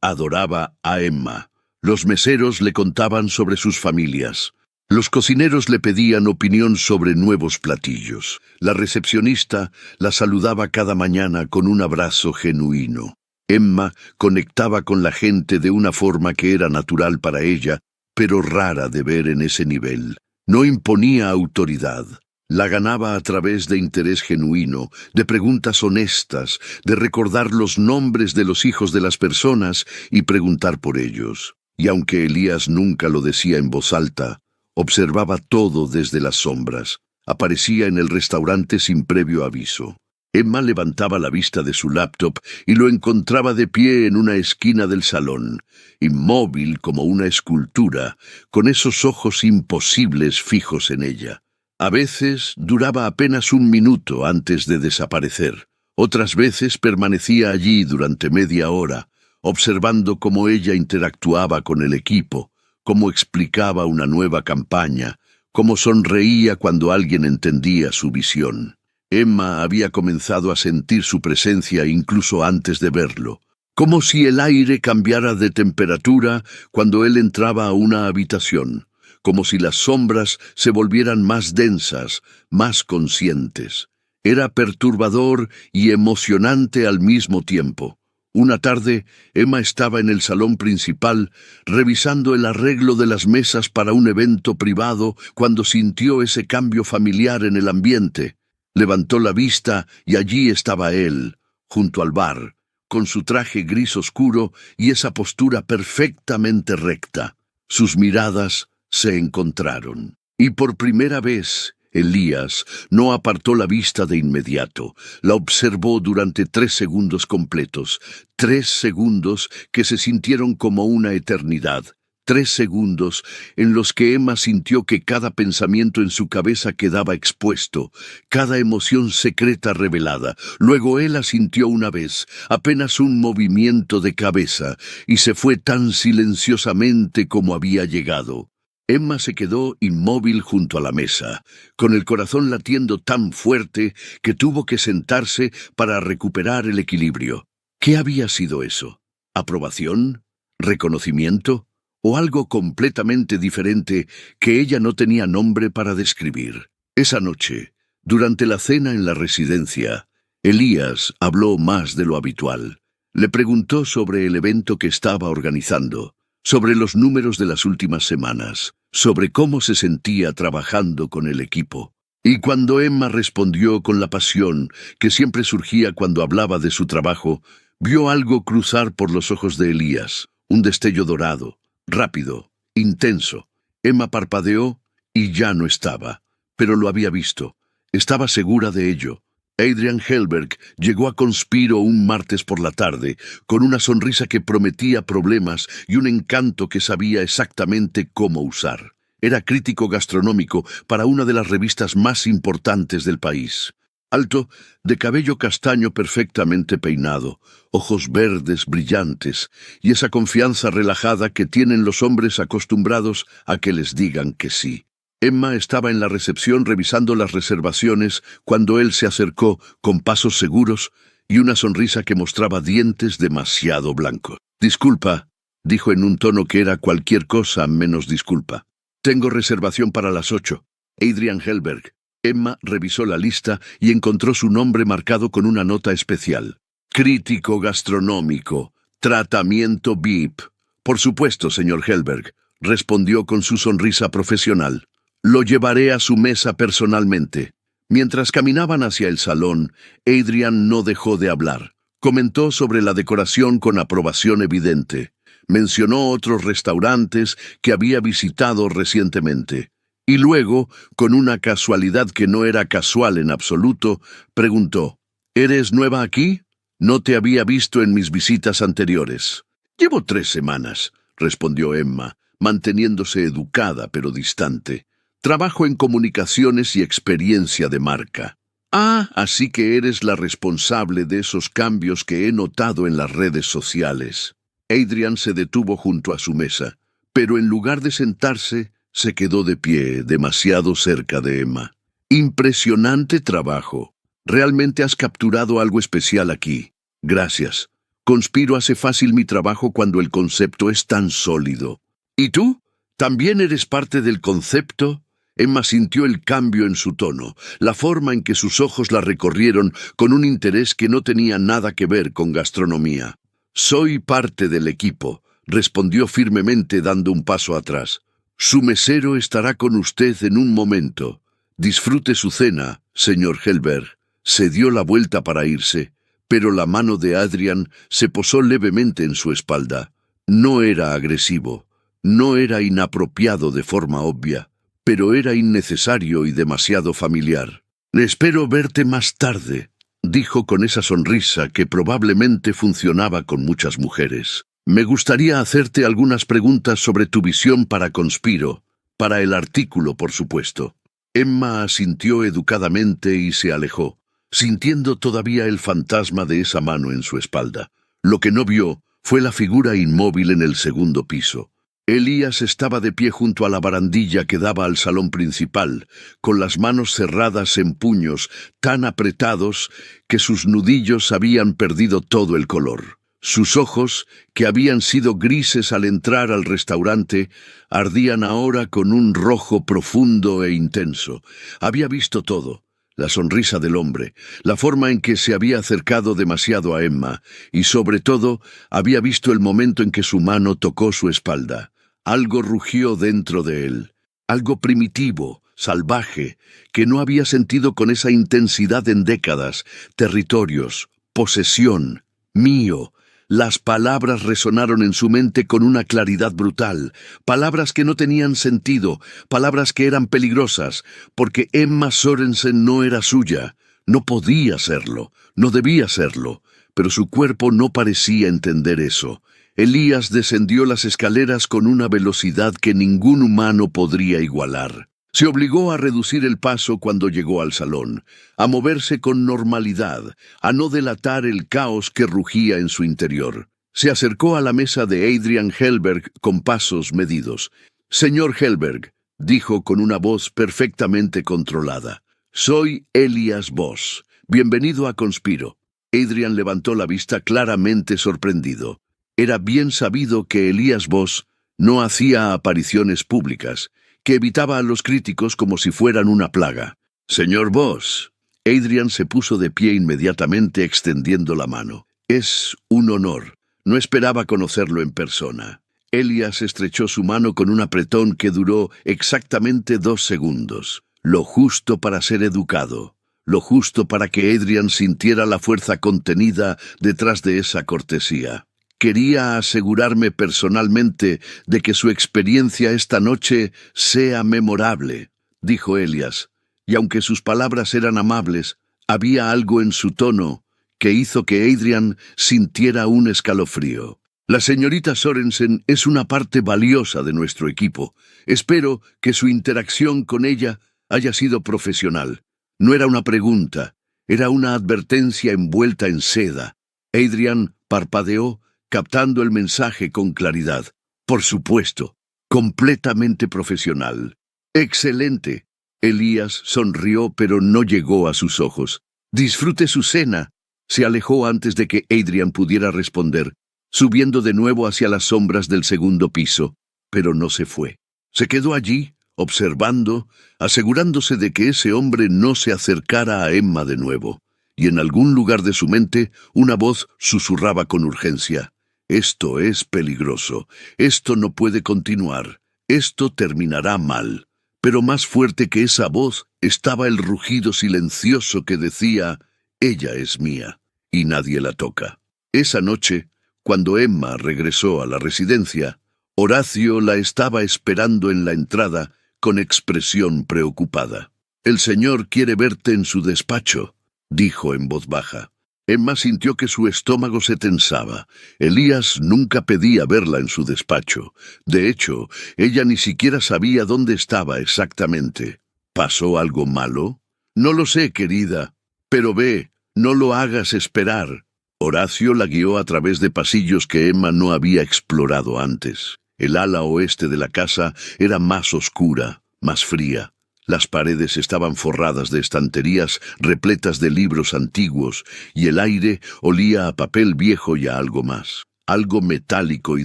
adoraba a Emma. Los meseros le contaban sobre sus familias. Los cocineros le pedían opinión sobre nuevos platillos. La recepcionista la saludaba cada mañana con un abrazo genuino. Emma conectaba con la gente de una forma que era natural para ella, pero rara de ver en ese nivel. No imponía autoridad. La ganaba a través de interés genuino, de preguntas honestas, de recordar los nombres de los hijos de las personas y preguntar por ellos. Y aunque Elías nunca lo decía en voz alta, observaba todo desde las sombras. Aparecía en el restaurante sin previo aviso. Emma levantaba la vista de su laptop y lo encontraba de pie en una esquina del salón, inmóvil como una escultura, con esos ojos imposibles fijos en ella. A veces duraba apenas un minuto antes de desaparecer. Otras veces permanecía allí durante media hora, observando cómo ella interactuaba con el equipo, cómo explicaba una nueva campaña, cómo sonreía cuando alguien entendía su visión. Emma había comenzado a sentir su presencia incluso antes de verlo, como si el aire cambiara de temperatura cuando él entraba a una habitación, como si las sombras se volvieran más densas, más conscientes. Era perturbador y emocionante al mismo tiempo. Una tarde, Emma estaba en el salón principal, revisando el arreglo de las mesas para un evento privado, cuando sintió ese cambio familiar en el ambiente. Levantó la vista y allí estaba él, junto al bar, con su traje gris oscuro y esa postura perfectamente recta. Sus miradas se encontraron, y por primera vez Elías no apartó la vista de inmediato. La observó durante 3 segundos completos, 3 segundos que se sintieron como una eternidad. 3 segundos en los que Emma sintió que cada pensamiento en su cabeza quedaba expuesto, cada emoción secreta revelada. Luego él la sintió una vez, apenas un movimiento de cabeza, y se fue tan silenciosamente como había llegado. Emma se quedó inmóvil junto a la mesa, con el corazón latiendo tan fuerte que tuvo que sentarse para recuperar el equilibrio. ¿Qué había sido eso? ¿Aprobación? ¿Reconocimiento? ¿O algo completamente diferente que ella no tenía nombre para describir? Esa noche, durante la cena en la residencia, Elías habló más de lo habitual. Le preguntó sobre el evento que estaba organizando, sobre los números de las últimas semanas, sobre cómo se sentía trabajando con el equipo. Y cuando Emma respondió con la pasión que siempre surgía cuando hablaba de su trabajo, vio algo cruzar por los ojos de Elías, un destello dorado, rápido, intenso. Emma parpadeó y ya no estaba, pero lo había visto. Estaba segura de ello. Adrian Hellberg llegó a Conspiro un martes por la tarde, con una sonrisa que prometía problemas y un encanto que sabía exactamente cómo usar. Era crítico gastronómico para una de las revistas más importantes del país. Alto, de cabello castaño perfectamente peinado, ojos verdes brillantes y esa confianza relajada que tienen los hombres acostumbrados a que les digan que sí. Emma estaba en la recepción revisando las reservaciones cuando él se acercó con pasos seguros y una sonrisa que mostraba dientes demasiado blancos. «Disculpa», dijo en un tono que era cualquier cosa menos disculpa. «Tengo reservación para las 8. Adrian Hellberg». Emma revisó la lista y encontró su nombre marcado con una nota especial. «Crítico gastronómico. Tratamiento VIP». «Por supuesto, señor Hellberg», respondió con su sonrisa profesional. «Lo llevaré a su mesa personalmente». Mientras caminaban hacia el salón, Adrian no dejó de hablar. Comentó sobre la decoración con aprobación evidente. Mencionó otros restaurantes que había visitado recientemente. Y luego, con una casualidad que no era casual en absoluto, preguntó: «¿Eres nueva aquí? No te había visto en mis visitas anteriores». «Llevo 3 semanas», respondió Emma, manteniéndose educada pero distante. «Trabajo en comunicaciones y experiencia de marca». «Ah, así que eres la responsable de esos cambios que he notado en las redes sociales». Adrian se detuvo junto a su mesa, pero en lugar de sentarse, se quedó de pie, demasiado cerca de Emma. «Impresionante trabajo. Realmente has capturado algo especial aquí. Gracias. Conspiro hace fácil mi trabajo cuando el concepto es tan sólido». «¿Y tú? ¿También eres parte del concepto?» Emma sintió el cambio en su tono, la forma en que sus ojos la recorrieron con un interés que no tenía nada que ver con gastronomía. «Soy parte del equipo», respondió firmemente dando un paso atrás. «Su mesero estará con usted en un momento. Disfrute su cena, señor Hellberg». Se dio la vuelta para irse, pero la mano de Adrian se posó levemente en su espalda. No era agresivo, no era inapropiado de forma obvia, pero era innecesario y demasiado familiar. «Espero verte más tarde», dijo con esa sonrisa que probablemente funcionaba con muchas mujeres. «Me gustaría hacerte algunas preguntas sobre tu visión para Conspiro, para el artículo, por supuesto». Emma asintió educadamente y se alejó, sintiendo todavía el fantasma de esa mano en su espalda. Lo que no vio fue la figura inmóvil en el segundo piso. Elías estaba de pie junto a la barandilla que daba al salón principal, con las manos cerradas en puños tan apretados que sus nudillos habían perdido todo el color. Sus ojos, que habían sido grises al entrar al restaurante, ardían ahora con un rojo profundo e intenso. Había visto todo: la sonrisa del hombre, la forma en que se había acercado demasiado a Emma, y sobre todo, había visto el momento en que su mano tocó su espalda. Algo rugió dentro de él, algo primitivo, salvaje, que no había sentido con esa intensidad en décadas. Territorios, posesión, mío. Las palabras resonaron en su mente con una claridad brutal, palabras que no tenían sentido, palabras que eran peligrosas, porque Emma Sorensen no era suya, no podía serlo, no debía serlo, pero su cuerpo no parecía entender eso. Elías descendió las escaleras con una velocidad que ningún humano podría igualar. Se obligó a reducir el paso cuando llegó al salón, a moverse con normalidad, a no delatar el caos que rugía en su interior. Se acercó a la mesa de Adrian Hellberg con pasos medidos. «Señor Hellberg», dijo con una voz perfectamente controlada, «soy Elías Voss. Bienvenido a Conspiro». Adrian levantó la vista claramente sorprendido. Era bien sabido que Elías Voss no hacía apariciones públicas, que evitaba a los críticos como si fueran una plaga. «Señor Voss». Adrian se puso de pie inmediatamente extendiendo la mano. Es un honor. No esperaba conocerlo en persona. Elías estrechó su mano con un apretón que duró exactamente 2 segundos. Lo justo para ser educado. Lo justo para que Adrian sintiera la fuerza contenida detrás de esa cortesía. Quería asegurarme personalmente de que su experiencia esta noche sea memorable, dijo Elías, y aunque sus palabras eran amables, había algo en su tono que hizo que Adrian sintiera un escalofrío. La señorita Sorensen es una parte valiosa de nuestro equipo. Espero que su interacción con ella haya sido profesional. No era una pregunta, era una advertencia envuelta en seda. Adrian parpadeó, captando el mensaje con claridad. Por supuesto, completamente profesional. ¡Excelente! Elías sonrió, pero no llegó a sus ojos. Disfrute su cena. Se alejó antes de que Adrian pudiera responder, subiendo de nuevo hacia las sombras del segundo piso, pero no se fue. Se quedó allí, observando, asegurándose de que ese hombre no se acercara a Emma de nuevo, y en algún lugar de su mente una voz susurraba con urgencia: «Esto es peligroso, esto no puede continuar, esto terminará mal». Pero más fuerte que esa voz estaba el rugido silencioso que decía: «Ella es mía, y nadie la toca». Esa noche, cuando Emma regresó a la residencia, Horacio la estaba esperando en la entrada con expresión preocupada. «El señor quiere verte en su despacho», dijo en voz baja. Emma sintió que su estómago se tensaba. Elías nunca pedía verla en su despacho. De hecho, ella ni siquiera sabía dónde estaba exactamente. ¿Pasó algo malo? «No lo sé, querida. Pero ve, no lo hagas esperar». Horacio la guió a través de pasillos que Emma no había explorado antes. El ala oeste de la casa era más oscura, más fría. Las paredes estaban forradas de estanterías repletas de libros antiguos, y el aire olía a papel viejo y a algo más. Algo metálico y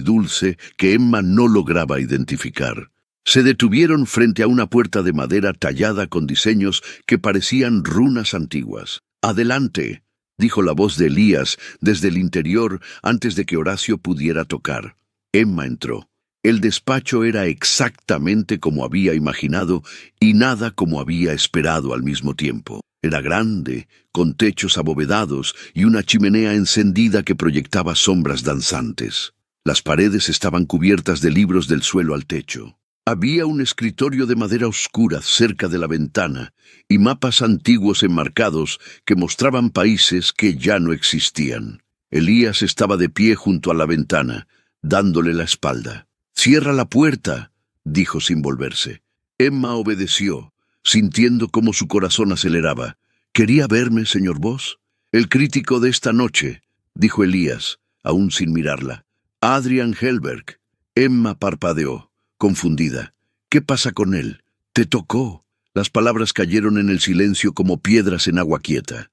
dulce que Emma no lograba identificar. Se detuvieron frente a una puerta de madera tallada con diseños que parecían runas antiguas. «Adelante», dijo la voz de Elías desde el interior antes de que Horacio pudiera tocar. Emma entró. El despacho era exactamente como había imaginado y nada como había esperado al mismo tiempo. Era grande, con techos abovedados y una chimenea encendida que proyectaba sombras danzantes. Las paredes estaban cubiertas de libros del suelo al techo. Había un escritorio de madera oscura cerca de la ventana y mapas antiguos enmarcados que mostraban países que ya no existían. Elías estaba de pie junto a la ventana, dándole la espalda. «Cierra la puerta», dijo sin volverse. Emma obedeció, sintiendo cómo su corazón aceleraba. «¿Quería verme, señor Voss?» «El crítico de esta noche», dijo Elías, aún sin mirarla. «Adrian Hellberg». Emma parpadeó, confundida. «¿Qué pasa con él?» «Te tocó». Las palabras cayeron en el silencio como piedras en agua quieta.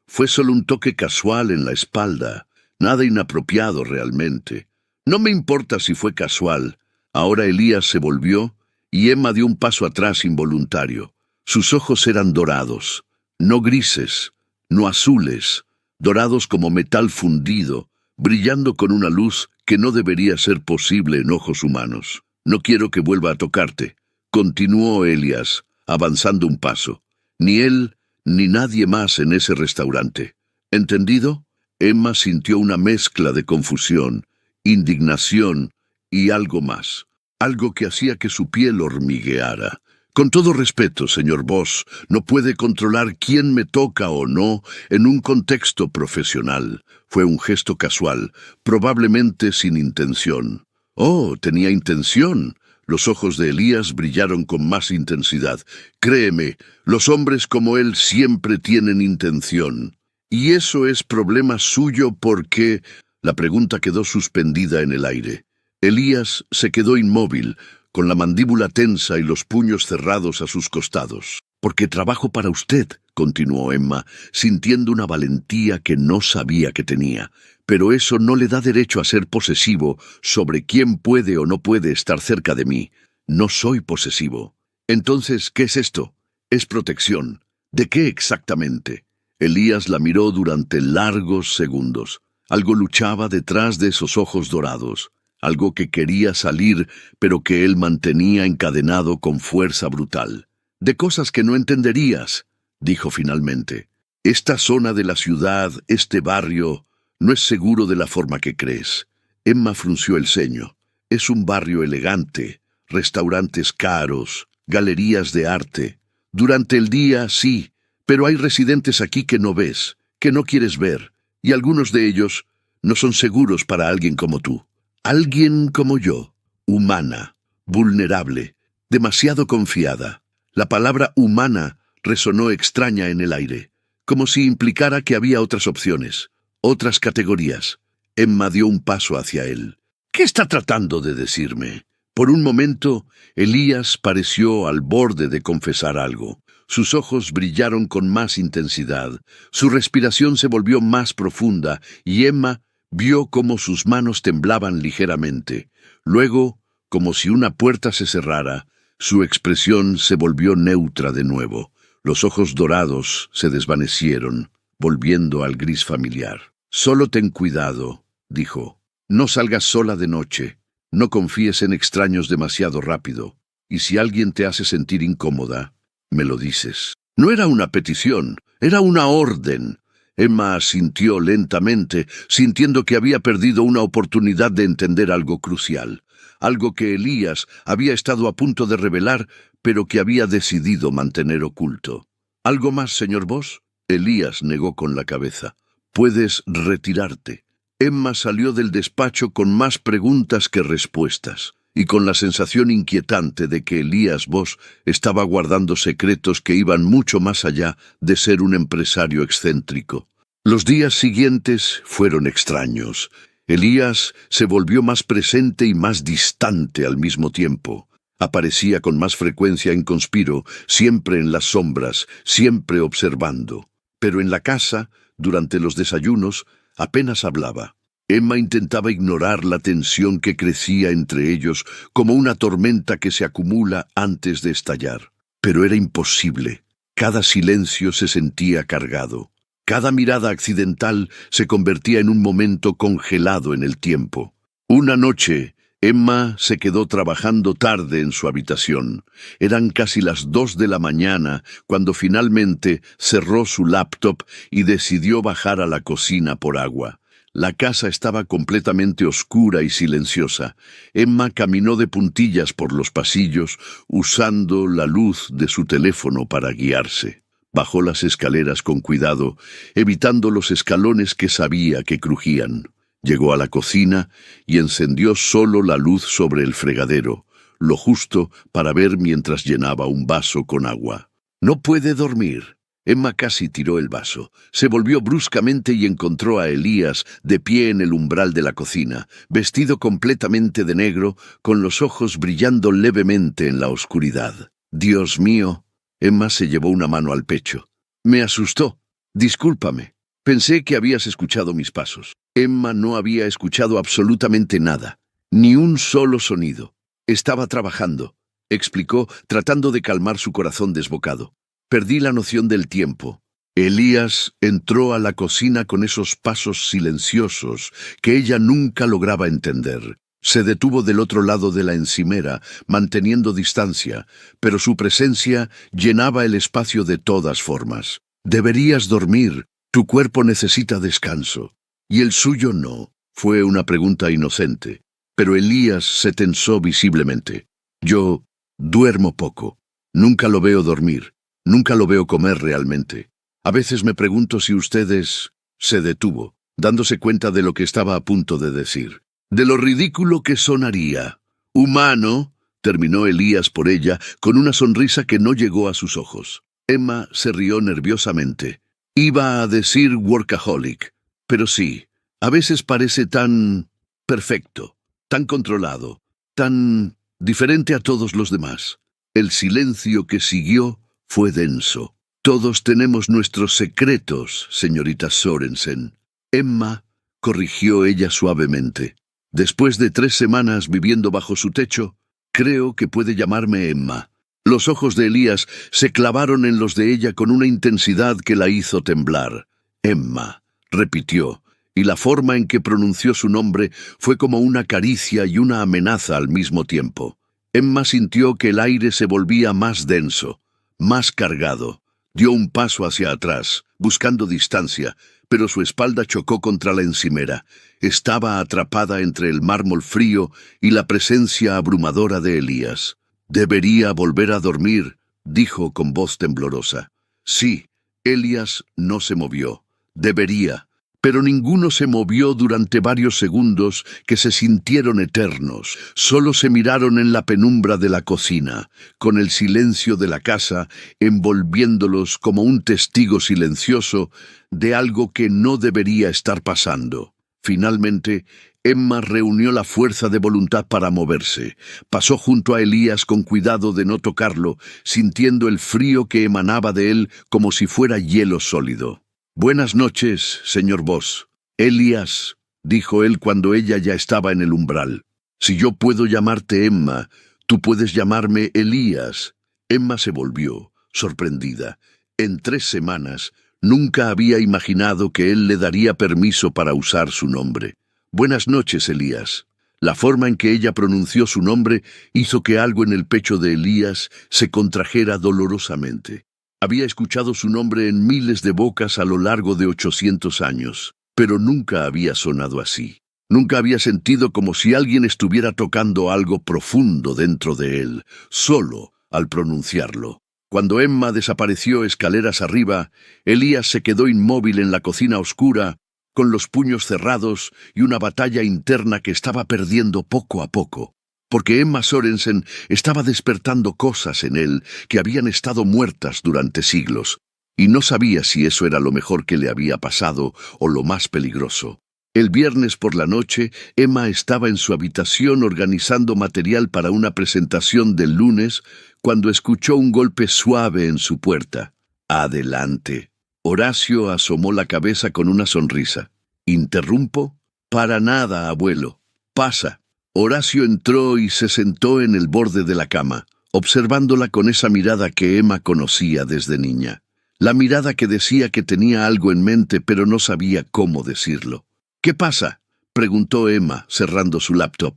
Fue solo un toque casual en la espalda, nada inapropiado realmente. No me importa si fue casual». Ahora Elías se volvió y Emma dio un paso atrás involuntario. Sus ojos eran dorados, no grises, no azules, dorados como metal fundido, brillando con una luz que no debería ser posible en ojos humanos. «No quiero que vuelva a tocarte», continuó Elías, avanzando un paso. «Ni él, ni nadie más en ese restaurante. ¿Entendido?» Emma sintió una mezcla de confusión, indignación y algo más. Algo que hacía que su piel hormigueara. «Con todo respeto, señor Voss, no puede controlar quién me toca o no en un contexto profesional». Fue un gesto casual, probablemente sin intención. «Oh, tenía intención». Los ojos de Elías brillaron con más intensidad. «Créeme, los hombres como él siempre tienen intención. Y eso es problema suyo porque...» La pregunta quedó suspendida en el aire. Elías se quedó inmóvil, con la mandíbula tensa y los puños cerrados a sus costados. «Porque trabajo para usted», continuó Emma, sintiendo una valentía que no sabía que tenía. «Pero eso no le da derecho a ser posesivo sobre quién puede o no puede estar cerca de mí. No soy posesivo». «Entonces, ¿qué es esto?» «Es protección». «¿De qué exactamente?» Elías la miró durante largos segundos. Algo luchaba detrás de esos ojos dorados, algo que quería salir, pero que él mantenía encadenado con fuerza brutal. «De cosas que no entenderías», dijo finalmente. «Esta zona de la ciudad, este barrio, no es seguro de la forma que crees». Emma frunció el ceño. «Es un barrio elegante, restaurantes caros, galerías de arte. Durante el día, sí, pero hay residentes aquí que no ves, que no quieres ver, y algunos de ellos no son seguros para alguien como tú. Alguien como yo, humana, vulnerable, demasiado confiada». La palabra humana resonó extraña en el aire, como si implicara que había otras opciones, otras categorías. Emma dio un paso hacia él. «¿Qué está tratando de decirme?» Por un momento, Elías pareció al borde de confesar algo. Sus ojos brillaron con más intensidad, su respiración se volvió más profunda y Emma vio cómo sus manos temblaban ligeramente. Luego, como si una puerta se cerrara, su expresión se volvió neutra de nuevo. Los ojos dorados se desvanecieron, volviendo al gris familiar. «Solo ten cuidado», dijo. «No salgas sola de noche. No confíes en extraños demasiado rápido. Y si alguien te hace sentir incómoda, me lo dices». No era una petición, era una orden. Emma asintió lentamente, sintiendo que había perdido una oportunidad de entender algo crucial. Algo que Elías había estado a punto de revelar, pero que había decidido mantener oculto. «¿Algo más, señor Voss?» Elías negó con la cabeza. «Puedes retirarte». Emma salió del despacho con más preguntas que respuestas, y con la sensación inquietante de que Elías Voss estaba guardando secretos que iban mucho más allá de ser un empresario excéntrico. Los días siguientes fueron extraños. Elías se volvió más presente y más distante al mismo tiempo. Aparecía con más frecuencia en Conspiro, siempre en las sombras, siempre observando. Pero en la casa, durante los desayunos, apenas hablaba. Emma intentaba ignorar la tensión que crecía entre ellos como una tormenta que se acumula antes de estallar. Pero era imposible. Cada silencio se sentía cargado. Cada mirada accidental se convertía en un momento congelado en el tiempo. Una noche, Emma se quedó trabajando tarde en su habitación. Eran casi las 2 de la mañana cuando finalmente cerró su laptop y decidió bajar a la cocina por agua. La casa estaba completamente oscura y silenciosa. Emma caminó de puntillas por los pasillos, usando la luz de su teléfono para guiarse. Bajó las escaleras con cuidado, evitando los escalones que sabía que crujían. Llegó a la cocina y encendió solo la luz sobre el fregadero, lo justo para ver mientras llenaba un vaso con agua. «No puede dormir». Emma casi tiró el vaso. Se volvió bruscamente y encontró a Elías de pie en el umbral de la cocina, vestido completamente de negro, con los ojos brillando levemente en la oscuridad. «Dios mío». Emma se llevó una mano al pecho. «Me asustó. Discúlpame. Pensé que habías escuchado mis pasos». Emma no había escuchado absolutamente nada, ni un solo sonido. «Estaba trabajando», explicó, tratando de calmar su corazón desbocado. «Perdí la noción del tiempo». Elías entró a la cocina con esos pasos silenciosos que ella nunca lograba entender. Se detuvo del otro lado de la encimera, manteniendo distancia, pero su presencia llenaba el espacio de todas formas. «Deberías dormir. Tu cuerpo necesita descanso». «¿Y el suyo no?». Fue una pregunta inocente, pero Elías se tensó visiblemente. «Yo duermo poco. Nunca lo veo dormir. Nunca lo veo comer realmente. A veces me pregunto si ustedes...». Se detuvo, dándose cuenta de lo que estaba a punto de decir. «De lo ridículo que sonaría». «Humano», terminó Elías por ella, con una sonrisa que no llegó a sus ojos. Emma se rió nerviosamente. «Iba a decir workaholic, pero sí, a veces parece tan perfecto, tan controlado, tan diferente a todos los demás». El silencio que siguió fue denso. «Todos tenemos nuestros secretos, señorita Sorensen». «Emma», corrigió ella suavemente. «Después de 3 semanas viviendo bajo su techo, creo que puede llamarme Emma». Los ojos de Elías se clavaron en los de ella con una intensidad que la hizo temblar. «Emma», repitió. y la forma en que pronunció su nombre fue como una caricia y una amenaza al mismo tiempo. Emma sintió que el aire se volvía más denso, más cargado. Dio un paso hacia atrás, buscando distancia, pero su espalda chocó contra la encimera. Estaba atrapada entre el mármol frío y la presencia abrumadora de Elías. «Debería volver a dormir», dijo con voz temblorosa. Sí, Elías no se movió. Debería. Pero ninguno se movió durante varios segundos que se sintieron eternos. Solo se miraron en la penumbra de la cocina, con el silencio de la casa envolviéndolos como un testigo silencioso de algo que no debería estar pasando. Finalmente, Emma reunió la fuerza de voluntad para moverse. Pasó junto a Elías con cuidado de no tocarlo, sintiendo el frío que emanaba de él como si fuera hielo sólido. «Buenas noches, señor Voss». «Elías», dijo él cuando ella ya estaba en el umbral. «Si yo puedo llamarte Emma, tú puedes llamarme Elías». Emma se volvió, sorprendida. En 3 semanas, nunca había imaginado que él le daría permiso para usar su nombre. «Buenas noches, Elías». La forma en que ella pronunció su nombre hizo que algo en el pecho de Elías se contrajera dolorosamente. Había escuchado su nombre en miles de bocas a lo largo de 800 años, pero nunca había sonado así. Nunca había sentido como si alguien estuviera tocando algo profundo dentro de él, solo al pronunciarlo. Cuando Emma desapareció escaleras arriba, Elías se quedó inmóvil en la cocina oscura, con los puños cerrados y una batalla interna que estaba perdiendo poco a poco. Porque Emma Sorensen estaba despertando cosas en él que habían estado muertas durante siglos, y no sabía si eso era lo mejor que le había pasado o lo más peligroso. El viernes por la noche, Emma estaba en su habitación organizando material para una presentación del lunes cuando escuchó un golpe suave en su puerta. «Adelante». Horacio asomó la cabeza con una sonrisa. «¿Interrumpo?» «Para nada, abuelo. Pasa». Horacio entró y se sentó en el borde de la cama, observándola con esa mirada que Emma conocía desde niña. La mirada que decía que tenía algo en mente pero no sabía cómo decirlo. «¿Qué pasa?», preguntó Emma, cerrando su laptop.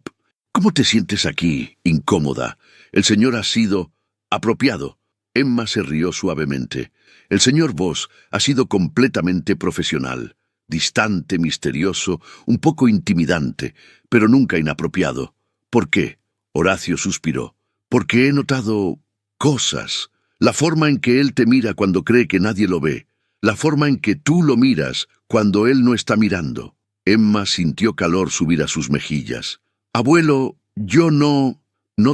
«¿Cómo te sientes aquí, incómoda? El señor ha sido apropiado». Emma se rió suavemente. «El señor Voss ha sido completamente profesional. Distante, misterioso, un poco intimidante, pero nunca inapropiado. ¿Por qué?». Horacio suspiró. «Porque he notado cosas. La forma en que él te mira cuando cree que nadie lo ve. La forma en que tú lo miras cuando él no está mirando». Emma sintió calor subir a sus mejillas. «Abuelo, yo no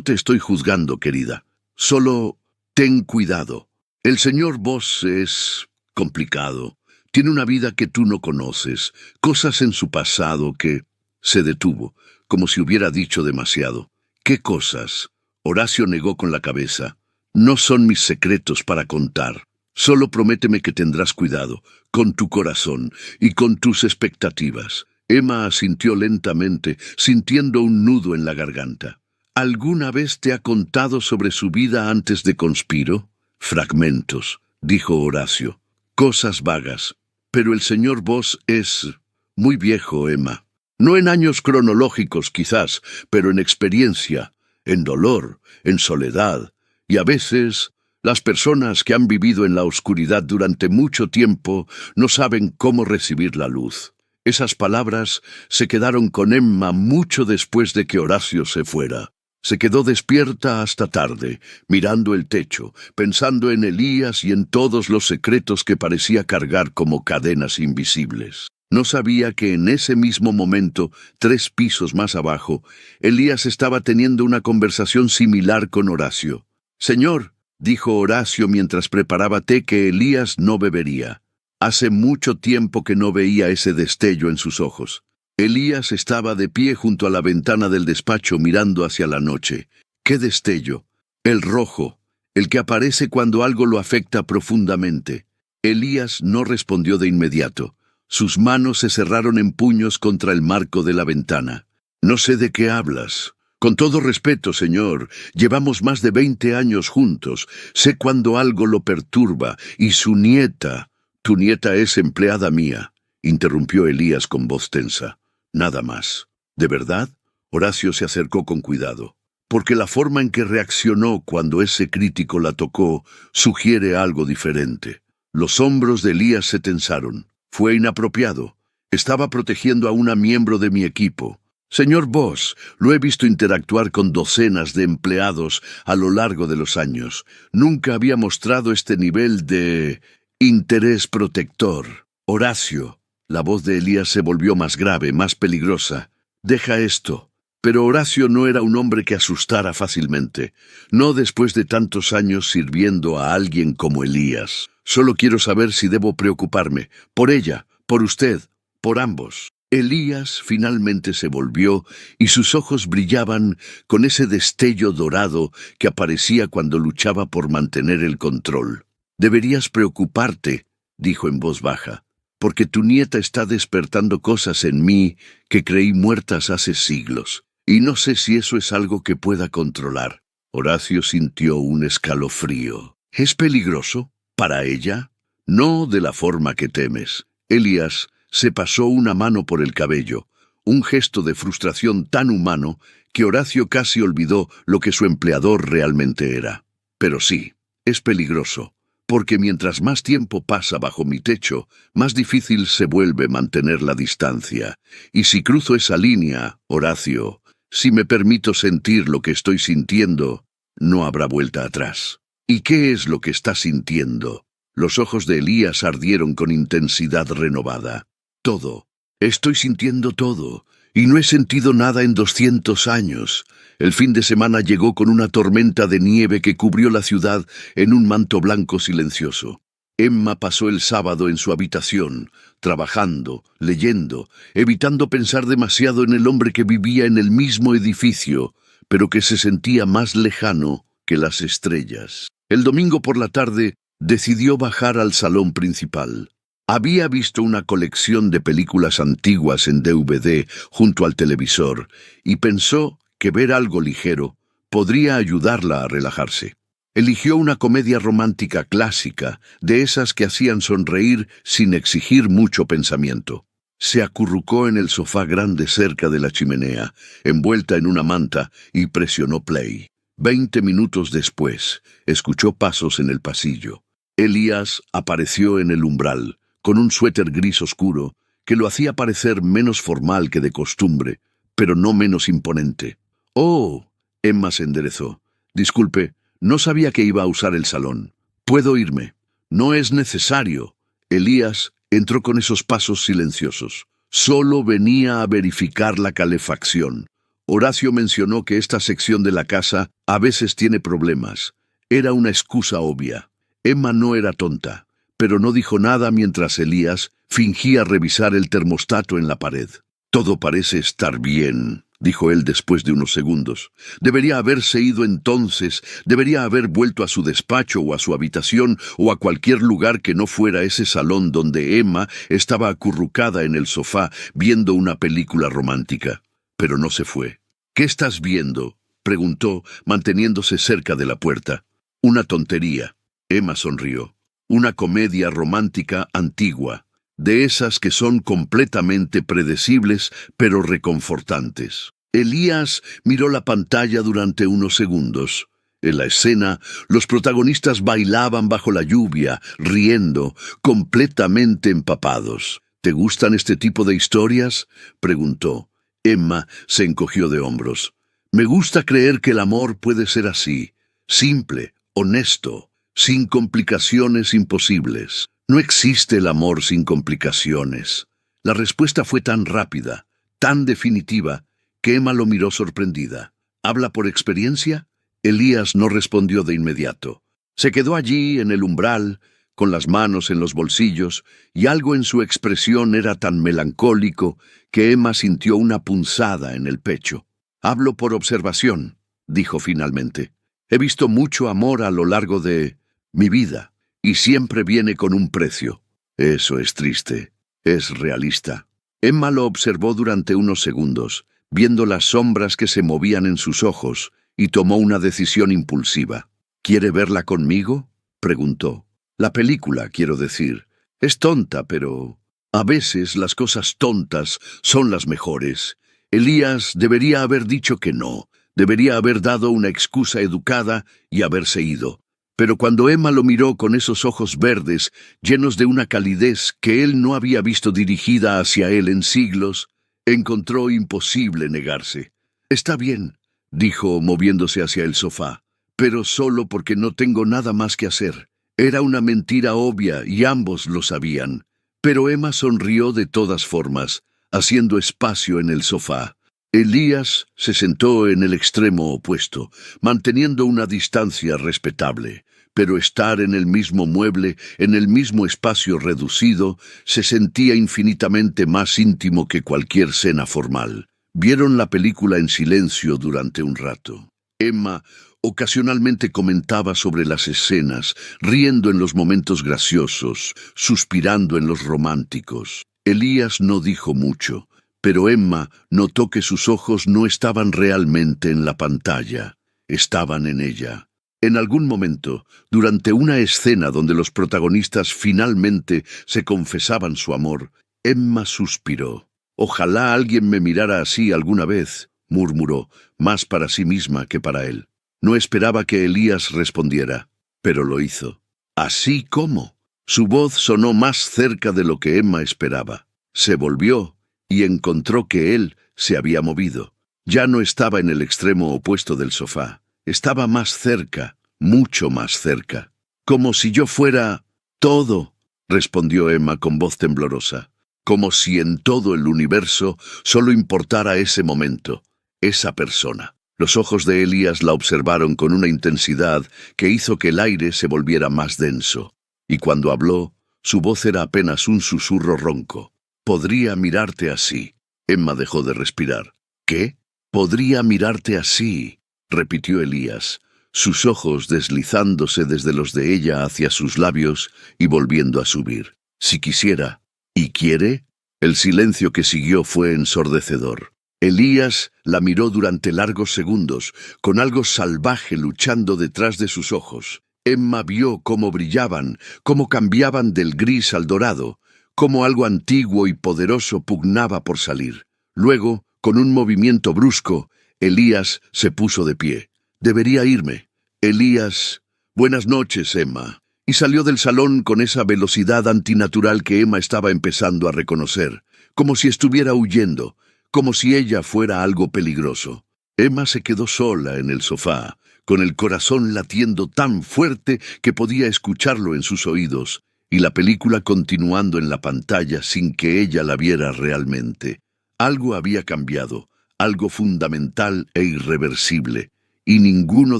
te estoy juzgando, querida. Solo ten cuidado. El señor Voss es complicado. Tiene una vida que tú no conoces, cosas en su pasado que...». Se detuvo, como si hubiera dicho demasiado. «¿Qué cosas?». Horacio negó con la cabeza. «No son mis secretos para contar. Solo prométeme que tendrás cuidado, con tu corazón y con tus expectativas». Emma asintió lentamente, sintiendo un nudo en la garganta. «¿Alguna vez te ha contado sobre su vida antes de Conspiro?». «Fragmentos», dijo Horacio. «Cosas vagas. Pero el señor Voss es muy viejo, Emma. No en años cronológicos, quizás, pero en experiencia, en dolor, en soledad. Y a veces, las personas que han vivido en la oscuridad durante mucho tiempo no saben cómo recibir la luz». Esas palabras se quedaron con Emma mucho después de que Horacio se fuera. Se quedó despierta hasta tarde, mirando el techo, pensando en Elías y en todos los secretos que parecía cargar como cadenas invisibles. No sabía que en ese mismo momento, 3 pisos más abajo, Elías estaba teniendo una conversación similar con Horacio. «Señor», dijo Horacio mientras preparaba té que Elías no bebería. Hace mucho tiempo que no veía ese destello en sus ojos. Elías estaba de pie junto a la ventana del despacho mirando hacia la noche. ¿Qué destello? El rojo, el que aparece cuando algo lo afecta profundamente. Elías no respondió de inmediato. Sus manos se cerraron en puños contra el marco de la ventana. «No sé de qué hablas». «Con todo respeto, señor, llevamos más de 20 años juntos. Sé cuando algo lo perturba, y su nieta...». «Tu nieta es empleada mía». interrumpió Elías con voz tensa. Nada más. ¿De verdad? Horacio se acercó con cuidado, porque la forma en que reaccionó cuando ese crítico la tocó sugiere algo diferente. Los hombros de Elías se tensaron. Fue inapropiado. Estaba protegiendo a una miembro de mi equipo. Señor Voss, lo he visto interactuar con docenas de empleados a lo largo de los años. Nunca había mostrado este nivel de interés protector. Horacio. La voz de Elías se volvió más grave, más peligrosa. Deja esto. Pero Horacio no era un hombre que asustara fácilmente. No después de tantos años sirviendo a alguien como Elías. Solo quiero saber si debo preocuparme. Por ella, por usted, por ambos. Elías finalmente se volvió y sus ojos brillaban con ese destello dorado que aparecía cuando luchaba por mantener el control. Deberías preocuparte, dijo en voz baja, porque tu nieta está despertando cosas en mí que creí muertas hace siglos, y no sé si eso es algo que pueda controlar. Horacio sintió un escalofrío. ¿Es peligroso? ¿Para ella? No de la forma que temes. Elías se pasó una mano por el cabello, un gesto de frustración tan humano que Horacio casi olvidó lo que su empleador realmente era. Pero sí, es peligroso, porque mientras más tiempo pasa bajo mi techo, más difícil se vuelve mantener la distancia. Y si cruzo esa línea, Horacio, si me permito sentir lo que estoy sintiendo, no habrá vuelta atrás. ¿Y qué es lo que estás sintiendo? Los ojos de Elías ardieron con intensidad renovada. Todo. Estoy sintiendo todo, y no he sentido nada en 200 años. El fin de semana llegó con una tormenta de nieve que cubrió la ciudad en un manto blanco silencioso. Emma pasó el sábado en su habitación, trabajando, leyendo, evitando pensar demasiado en el hombre que vivía en el mismo edificio, pero que se sentía más lejano que las estrellas. El domingo por la tarde decidió bajar al salón principal. Había visto una colección de películas antiguas en DVD junto al televisor y pensó que ver algo ligero podría ayudarla a relajarse. Eligió una comedia romántica clásica, de esas que hacían sonreír sin exigir mucho pensamiento. Se acurrucó en el sofá grande cerca de la chimenea, envuelta en una manta, y presionó play. 20 minutos después, escuchó pasos en el pasillo. Elías apareció en el umbral, con un suéter gris oscuro que lo hacía parecer menos formal que de costumbre, pero no menos imponente. «Oh», Emma se enderezó. «Disculpe, no sabía que iba a usar el salón. ¿Puedo irme?» «No es necesario». Elías entró con esos pasos silenciosos. Solo venía a verificar la calefacción. Horacio mencionó que esta sección de la casa a veces tiene problemas. Era una excusa obvia. Emma no era tonta, pero no dijo nada mientras Elías fingía revisar el termostato en la pared. «Todo parece estar bien», dijo él después de unos segundos. «Debería haberse ido entonces, debería haber vuelto a su despacho o a su habitación o a cualquier lugar que no fuera ese salón donde Emma estaba acurrucada en el sofá viendo una película romántica». Pero no se fue. «¿Qué estás viendo?», preguntó, manteniéndose cerca de la puerta. «Una tontería». Emma sonrió. «Una comedia romántica antigua, de esas que son completamente predecibles, pero reconfortantes». Elías miró la pantalla durante unos segundos. En la escena, los protagonistas bailaban bajo la lluvia, riendo, completamente empapados. «¿Te gustan este tipo de historias?», preguntó. Emma se encogió de hombros. «Me gusta creer que el amor puede ser así, simple, honesto, sin complicaciones imposibles». «No existe el amor sin complicaciones». La respuesta fue tan rápida, tan definitiva, que Emma lo miró sorprendida. «¿Habla por experiencia?». Elías no respondió de inmediato. Se quedó allí, en el umbral, con las manos en los bolsillos, y algo en su expresión era tan melancólico que Emma sintió una punzada en el pecho. «Hablo por observación», dijo finalmente. «He visto mucho amor a lo largo de mi vida, y siempre viene con un precio». «Eso es triste. Es realista». Emma lo observó durante unos segundos, viendo las sombras que se movían en sus ojos, y tomó una decisión impulsiva. «¿Quiere verla conmigo?», preguntó. «La película, quiero decir. Es tonta, pero A veces las cosas tontas son las mejores. Elías debería haber dicho que no. Debería haber dado una excusa educada y haberse ido. Pero cuando Emma lo miró con esos ojos verdes, llenos de una calidez que él no había visto dirigida hacia él en siglos, encontró imposible negarse. «Está bien», dijo moviéndose hacia el sofá, «pero solo porque no tengo nada más que hacer». Era una mentira obvia y ambos lo sabían. Pero Emma sonrió de todas formas, haciendo espacio en el sofá. Elías se sentó en el extremo opuesto, manteniendo una distancia respetable. Pero estar en el mismo mueble, en el mismo espacio reducido, se sentía infinitamente más íntimo que cualquier cena formal. Vieron la película en silencio durante un rato. Emma ocasionalmente comentaba sobre las escenas, riendo en los momentos graciosos, suspirando en los románticos. Elías no dijo mucho, pero Emma notó que sus ojos no estaban realmente en la pantalla, estaban en ella. En algún momento, durante una escena donde los protagonistas finalmente se confesaban su amor, Emma suspiró. «Ojalá alguien me mirara así alguna vez», murmuró, más para sí misma que para él. No esperaba que Elías respondiera, pero lo hizo. «¿Así cómo?». Su voz sonó más cerca de lo que Emma esperaba. Se volvió y encontró que él se había movido. Ya no estaba en el extremo opuesto del sofá. Estaba más cerca, mucho más cerca. «Como si yo fuera todo», respondió Emma con voz temblorosa. «Como si en todo el universo solo importara ese momento, esa persona». Los ojos de Elías la observaron con una intensidad que hizo que el aire se volviera más denso. Y cuando habló, su voz era apenas un susurro ronco. «Podría mirarte así». Emma dejó de respirar. «¿Qué? Podría mirarte así», repitió Elías, sus ojos deslizándose desde los de ella hacia sus labios y volviendo a subir. «Si quisiera». «¿Y quiere?». El silencio que siguió fue ensordecedor. Elías la miró durante largos segundos, con algo salvaje luchando detrás de sus ojos. Emma vio cómo brillaban, cómo cambiaban del gris al dorado, cómo algo antiguo y poderoso pugnaba por salir. Luego, con un movimiento brusco, Elías se puso de pie. «Debería irme». Elías... «Buenas noches, Emma». Y salió del salón con esa velocidad antinatural que Emma estaba empezando a reconocer, como si estuviera huyendo, como si ella fuera algo peligroso. Emma se quedó sola en el sofá, con el corazón latiendo tan fuerte que podía escucharlo en sus oídos, y la película continuando en la pantalla sin que ella la viera realmente. Algo había cambiado, algo fundamental e irreversible, y ninguno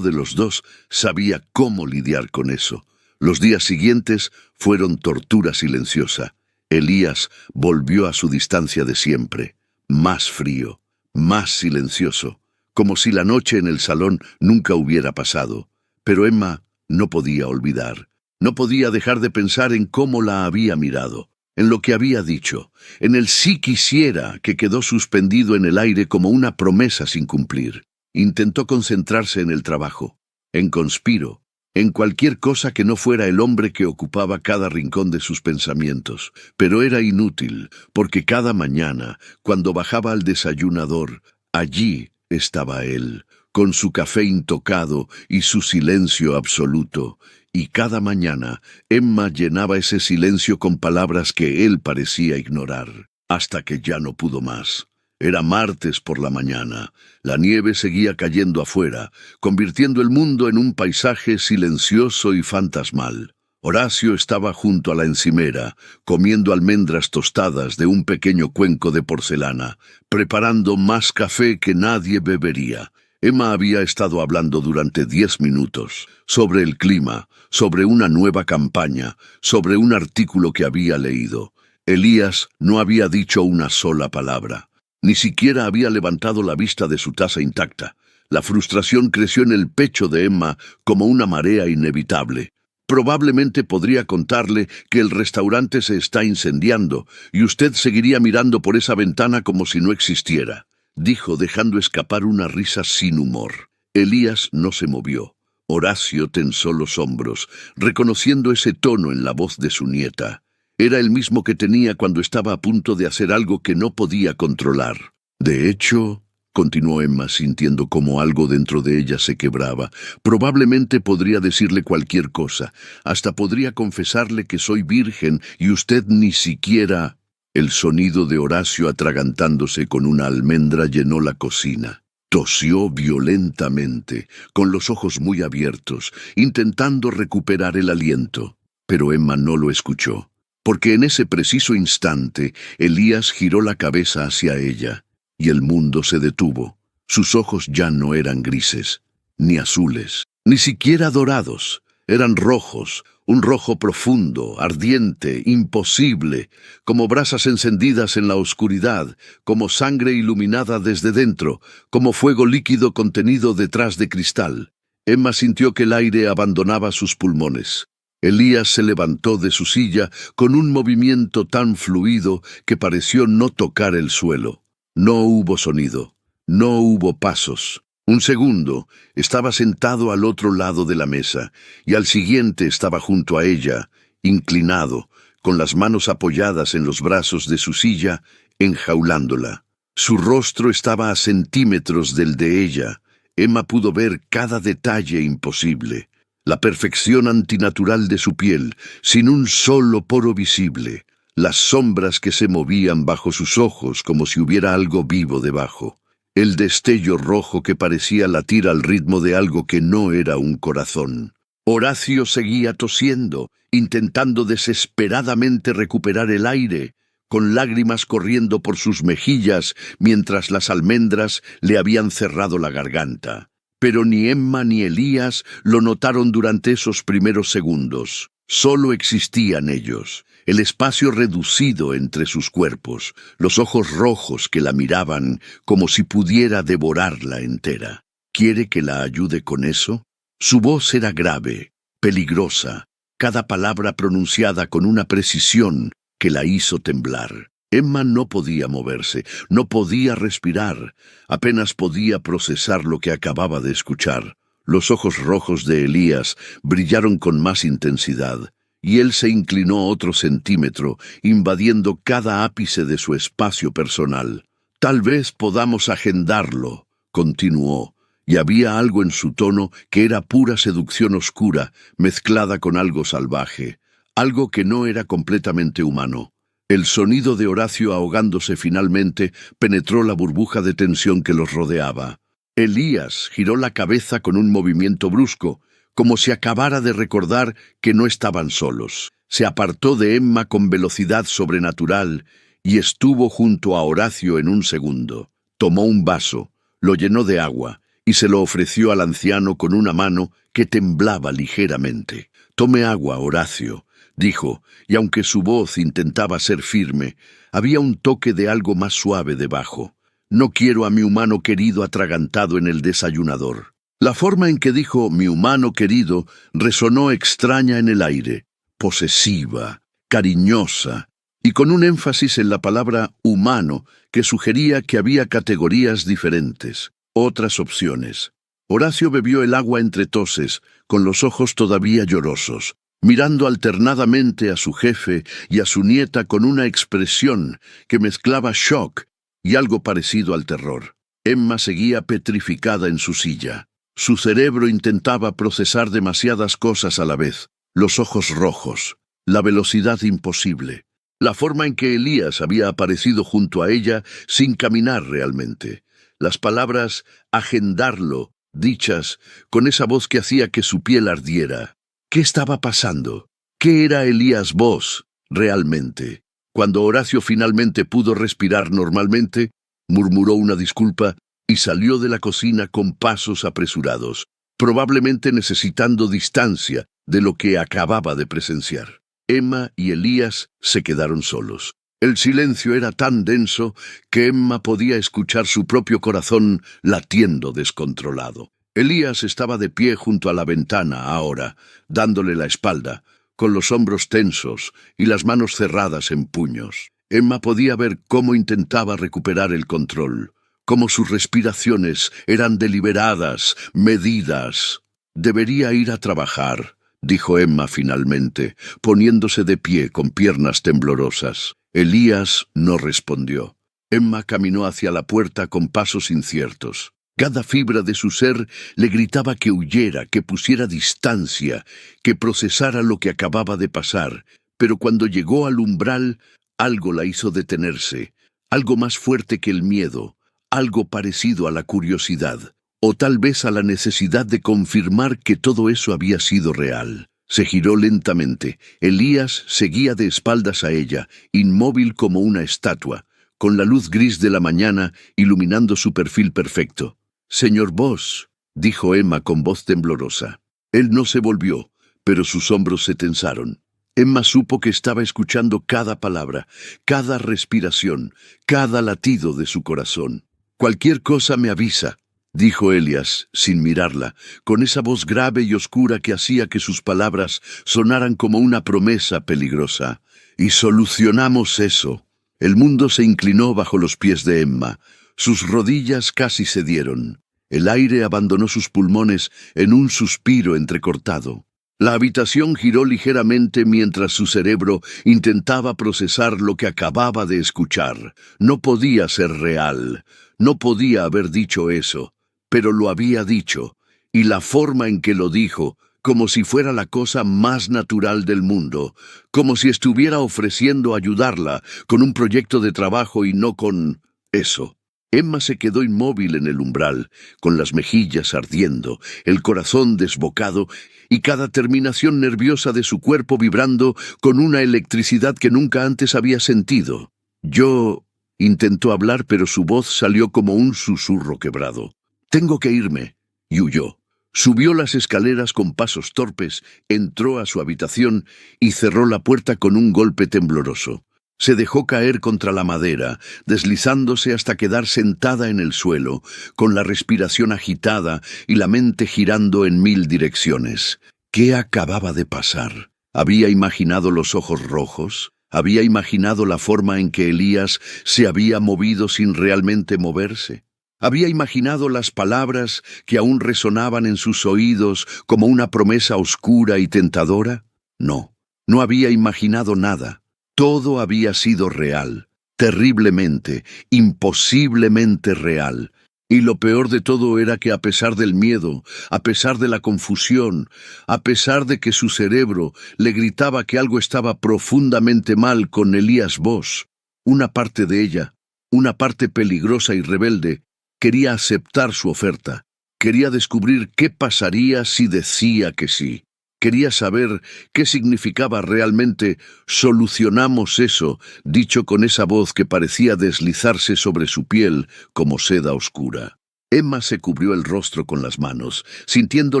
de los dos sabía cómo lidiar con eso. Los días siguientes fueron tortura silenciosa. Elías volvió a su distancia de siempre, más frío, más silencioso, como si la noche en el salón nunca hubiera pasado. Pero Emma no podía olvidar, no podía dejar de pensar en cómo la había mirado, en lo que había dicho, en el «sí quisiera» que quedó suspendido en el aire como una promesa sin cumplir. Intentó concentrarse en el trabajo, en Conspiro, en cualquier cosa que no fuera el hombre que ocupaba cada rincón de sus pensamientos. Pero era inútil, porque cada mañana, cuando bajaba al desayunador, allí estaba él, con su café intocado y su silencio absoluto. Y cada mañana, Emma llenaba ese silencio con palabras que él parecía ignorar, hasta que ya no pudo más. Era martes por la mañana. La nieve seguía cayendo afuera, convirtiendo el mundo en un paisaje silencioso y fantasmal. Horacio estaba junto a la encimera, comiendo almendras tostadas de un pequeño cuenco de porcelana, preparando más café que nadie bebería. Emma había estado hablando durante 10 minutos, sobre el clima, sobre una nueva campaña, sobre un artículo que había leído. Elías no había dicho una sola palabra. Ni siquiera había levantado la vista de su taza intacta. La frustración creció en el pecho de Emma como una marea inevitable. Probablemente podría contarle que el restaurante se está incendiando y usted seguiría mirando por esa ventana como si no existiera, dijo dejando escapar una risa sin humor. Elías no se movió. Horacio tensó los hombros, reconociendo ese tono en la voz de su nieta. Era el mismo que tenía cuando estaba a punto de hacer algo que no podía controlar. De hecho, continuó Emma sintiendo como algo dentro de ella se quebraba, probablemente podría decirle cualquier cosa, hasta podría confesarle que soy virgen y usted ni siquiera... El sonido de Horacio atragantándose con una almendra llenó la cocina. Tosió violentamente, con los ojos muy abiertos, intentando recuperar el aliento. Pero Emma no lo escuchó, porque en ese preciso instante Elías giró la cabeza hacia ella, y el mundo se detuvo. Sus ojos ya no eran grises, ni azules, ni siquiera dorados. Eran rojos, un rojo profundo, ardiente, imposible, como brasas encendidas en la oscuridad, como sangre iluminada desde dentro, como fuego líquido contenido detrás de cristal. Emma sintió que el aire abandonaba sus pulmones. Elías se levantó de su silla con un movimiento tan fluido que pareció no tocar el suelo. No hubo sonido, no hubo pasos. Un segundo, estaba sentado al otro lado de la mesa, y al siguiente estaba junto a ella, inclinado, con las manos apoyadas en los brazos de su silla, enjaulándola. Su rostro estaba a centímetros del de ella. Emma pudo ver cada detalle imposible. La perfección antinatural de su piel, sin un solo poro visible. Las sombras que se movían bajo sus ojos como si hubiera algo vivo debajo. El destello rojo que parecía latir al ritmo de algo que no era un corazón. Horacio seguía tosiendo, intentando desesperadamente recuperar el aire, con lágrimas corriendo por sus mejillas mientras las almendras le habían cerrado la garganta. Pero ni Emma ni Elías lo notaron durante esos primeros segundos. Solo existían ellos, el espacio reducido entre sus cuerpos, los ojos rojos que la miraban como si pudiera devorarla entera. ¿Quiere que la ayude con eso? Su voz era grave, peligrosa, cada palabra pronunciada con una precisión que la hizo temblar. Emma no podía moverse, no podía respirar, apenas podía procesar lo que acababa de escuchar. Los ojos rojos de Elías brillaron con más intensidad, y él se inclinó otro centímetro, invadiendo cada ápice de su espacio personal. «Tal vez podamos agendarlo», continuó, y había algo en su tono que era pura seducción oscura, mezclada con algo salvaje, algo que no era completamente humano. El sonido de Horacio ahogándose finalmente penetró la burbuja de tensión que los rodeaba. Elías giró la cabeza con un movimiento brusco, como si acabara de recordar que no estaban solos. Se apartó de Emma con velocidad sobrenatural y estuvo junto a Horacio en un segundo. Tomó un vaso, lo llenó de agua y se lo ofreció al anciano con una mano que temblaba ligeramente. «Tome agua, Horacio», dijo, y aunque su voz intentaba ser firme, había un toque de algo más suave debajo. «No quiero a mi humano querido atragantado en el desayunador». La forma en que dijo «mi humano querido» resonó extraña en el aire, posesiva, cariñosa, y con un énfasis en la palabra humano que sugería que había categorías diferentes, otras opciones. Horacio bebió el agua entre toses, con los ojos todavía llorosos, mirando alternadamente a su jefe y a su nieta con una expresión que mezclaba shock y algo parecido al terror. Emma seguía petrificada en su silla. Su cerebro intentaba procesar demasiadas cosas a la vez. Los ojos rojos, la velocidad imposible, la forma en que Elías había aparecido junto a ella sin caminar realmente, las palabras «agendarlo», dichas con esa voz que hacía que su piel ardiera. ¿Qué estaba pasando? ¿Qué era Elías Voss realmente? Cuando Horacio finalmente pudo respirar normalmente, murmuró una disculpa y salió de la cocina con pasos apresurados, probablemente necesitando distancia de lo que acababa de presenciar. Emma y Elías se quedaron solos. El silencio era tan denso que Emma podía escuchar su propio corazón latiendo descontrolado. Elías estaba de pie junto a la ventana ahora, dándole la espalda, con los hombros tensos y las manos cerradas en puños. Emma podía ver cómo intentaba recuperar el control, cómo sus respiraciones eran deliberadas, medidas. «Debería ir a trabajar», dijo Emma finalmente, poniéndose de pie con piernas temblorosas. Elías no respondió. Emma caminó hacia la puerta con pasos inciertos. Cada fibra de su ser le gritaba que huyera, que pusiera distancia, que procesara lo que acababa de pasar. Pero cuando llegó al umbral, algo la hizo detenerse, algo más fuerte que el miedo, algo parecido a la curiosidad, o tal vez a la necesidad de confirmar que todo eso había sido real. Se giró lentamente. Elías seguía de espaldas a ella, inmóvil como una estatua, con la luz gris de la mañana iluminando su perfil perfecto. «Señor Voss», dijo Emma con voz temblorosa. Él no se volvió, pero sus hombros se tensaron. Emma supo que estaba escuchando cada palabra, cada respiración, cada latido de su corazón. «Cualquier cosa me avisa», dijo Elías, sin mirarla, con esa voz grave y oscura que hacía que sus palabras sonaran como una promesa peligrosa. «Y solucionamos eso». El mundo se inclinó bajo los pies de Emma. Sus rodillas casi cedieron. El aire abandonó sus pulmones en un suspiro entrecortado. La habitación giró ligeramente mientras su cerebro intentaba procesar lo que acababa de escuchar. No podía ser real. No podía haber dicho eso. Pero lo había dicho. Y la forma en que lo dijo, como si fuera la cosa más natural del mundo, como si estuviera ofreciendo ayudarla con un proyecto de trabajo y no con eso. Emma se quedó inmóvil en el umbral, con las mejillas ardiendo, el corazón desbocado y cada terminación nerviosa de su cuerpo vibrando con una electricidad que nunca antes había sentido. «Yo...» intentó hablar, pero su voz salió como un susurro quebrado. «Tengo que irme», y huyó. Subió las escaleras con pasos torpes, entró a su habitación y cerró la puerta con un golpe tembloroso. Se dejó caer contra la madera, deslizándose hasta quedar sentada en el suelo, con la respiración agitada y la mente girando en 1000 direcciones. ¿Qué acababa de pasar? ¿Había imaginado los ojos rojos? ¿Había imaginado la forma en que Elías se había movido sin realmente moverse? ¿Había imaginado las palabras que aún resonaban en sus oídos como una promesa oscura y tentadora? No, no había imaginado nada. Todo había sido real, terriblemente, imposiblemente real. Y lo peor de todo era que a pesar del miedo, a pesar de la confusión, a pesar de que su cerebro le gritaba que algo estaba profundamente mal con Elías Voss, una parte de ella, una parte peligrosa y rebelde, quería aceptar su oferta. Quería descubrir qué pasaría si decía que sí. Quería saber qué significaba realmente «solucionamos eso», dicho con esa voz que parecía deslizarse sobre su piel como seda oscura. Emma se cubrió el rostro con las manos, sintiendo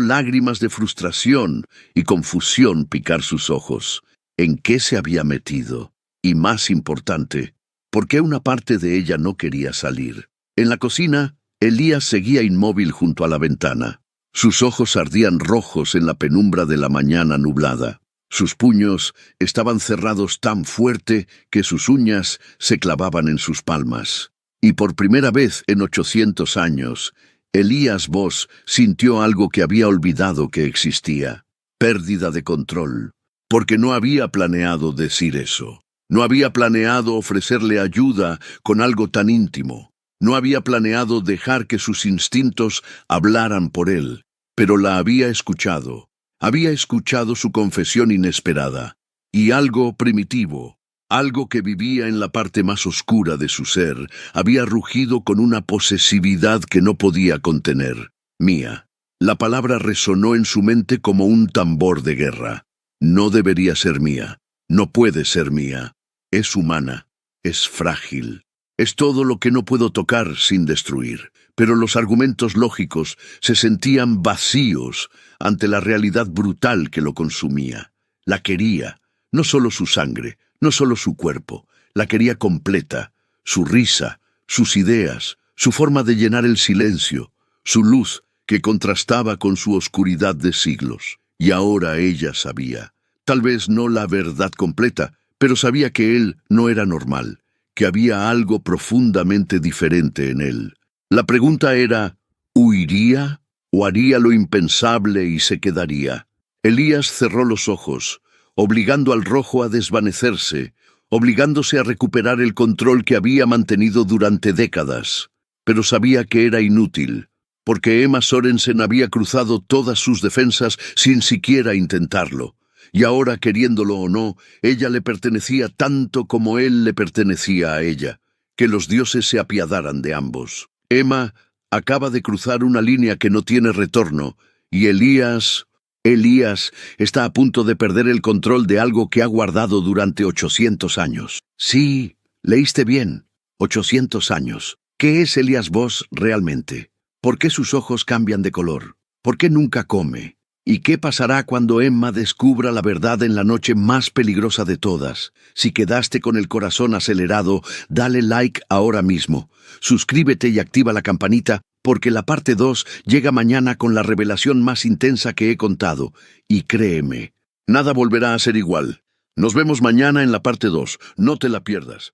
lágrimas de frustración y confusión picar sus ojos. ¿En qué se había metido? Y más importante, ¿por qué una parte de ella no quería salir? En la cocina, Elías seguía inmóvil junto a la ventana. Sus ojos ardían rojos en la penumbra de la mañana nublada. Sus puños estaban cerrados tan fuerte que sus uñas se clavaban en sus palmas. Y por primera vez en 800 años, Elías Voss sintió algo que había olvidado que existía: pérdida de control. Porque no había planeado decir eso. No había planeado ofrecerle ayuda con algo tan íntimo. No había planeado dejar que sus instintos hablaran por él. Pero la había escuchado su confesión inesperada, y algo primitivo, algo que vivía en la parte más oscura de su ser, había rugido con una posesividad que no podía contener. «Mía». La palabra resonó en su mente como un tambor de guerra. No debería ser mía, no puede ser mía. Es humana, es frágil. Es todo lo que no puedo tocar sin destruir. Pero los argumentos lógicos se sentían vacíos ante la realidad brutal que lo consumía. La quería, no solo su sangre, no solo su cuerpo, la quería completa, su risa, sus ideas, su forma de llenar el silencio, su luz que contrastaba con su oscuridad de siglos. Y ahora ella sabía, tal vez no la verdad completa, pero sabía que él no era normal, que había algo profundamente diferente en él. La pregunta era, ¿huiría o haría lo impensable y se quedaría? Elías cerró los ojos, obligando al rojo a desvanecerse, obligándose a recuperar el control que había mantenido durante décadas. Pero sabía que era inútil, porque Emma Sorensen había cruzado todas sus defensas sin siquiera intentarlo. Y ahora, queriéndolo o no, ella le pertenecía tanto como él le pertenecía a ella. Que los dioses se apiadaran de ambos. Emma acaba de cruzar una línea que no tiene retorno, y Elías está a punto de perder el control de algo que ha guardado durante 800 años. Sí, leíste bien, 800 años. ¿Qué es Elías Voss realmente? ¿Por qué sus ojos cambian de color? ¿Por qué nunca come? ¿Y qué pasará cuando Emma descubra la verdad en la noche más peligrosa de todas? Si quedaste con el corazón acelerado, dale like ahora mismo. Suscríbete y activa la campanita, porque la parte 2 llega mañana con la revelación más intensa que he contado. Y créeme, nada volverá a ser igual. Nos vemos mañana en la parte 2. No te la pierdas.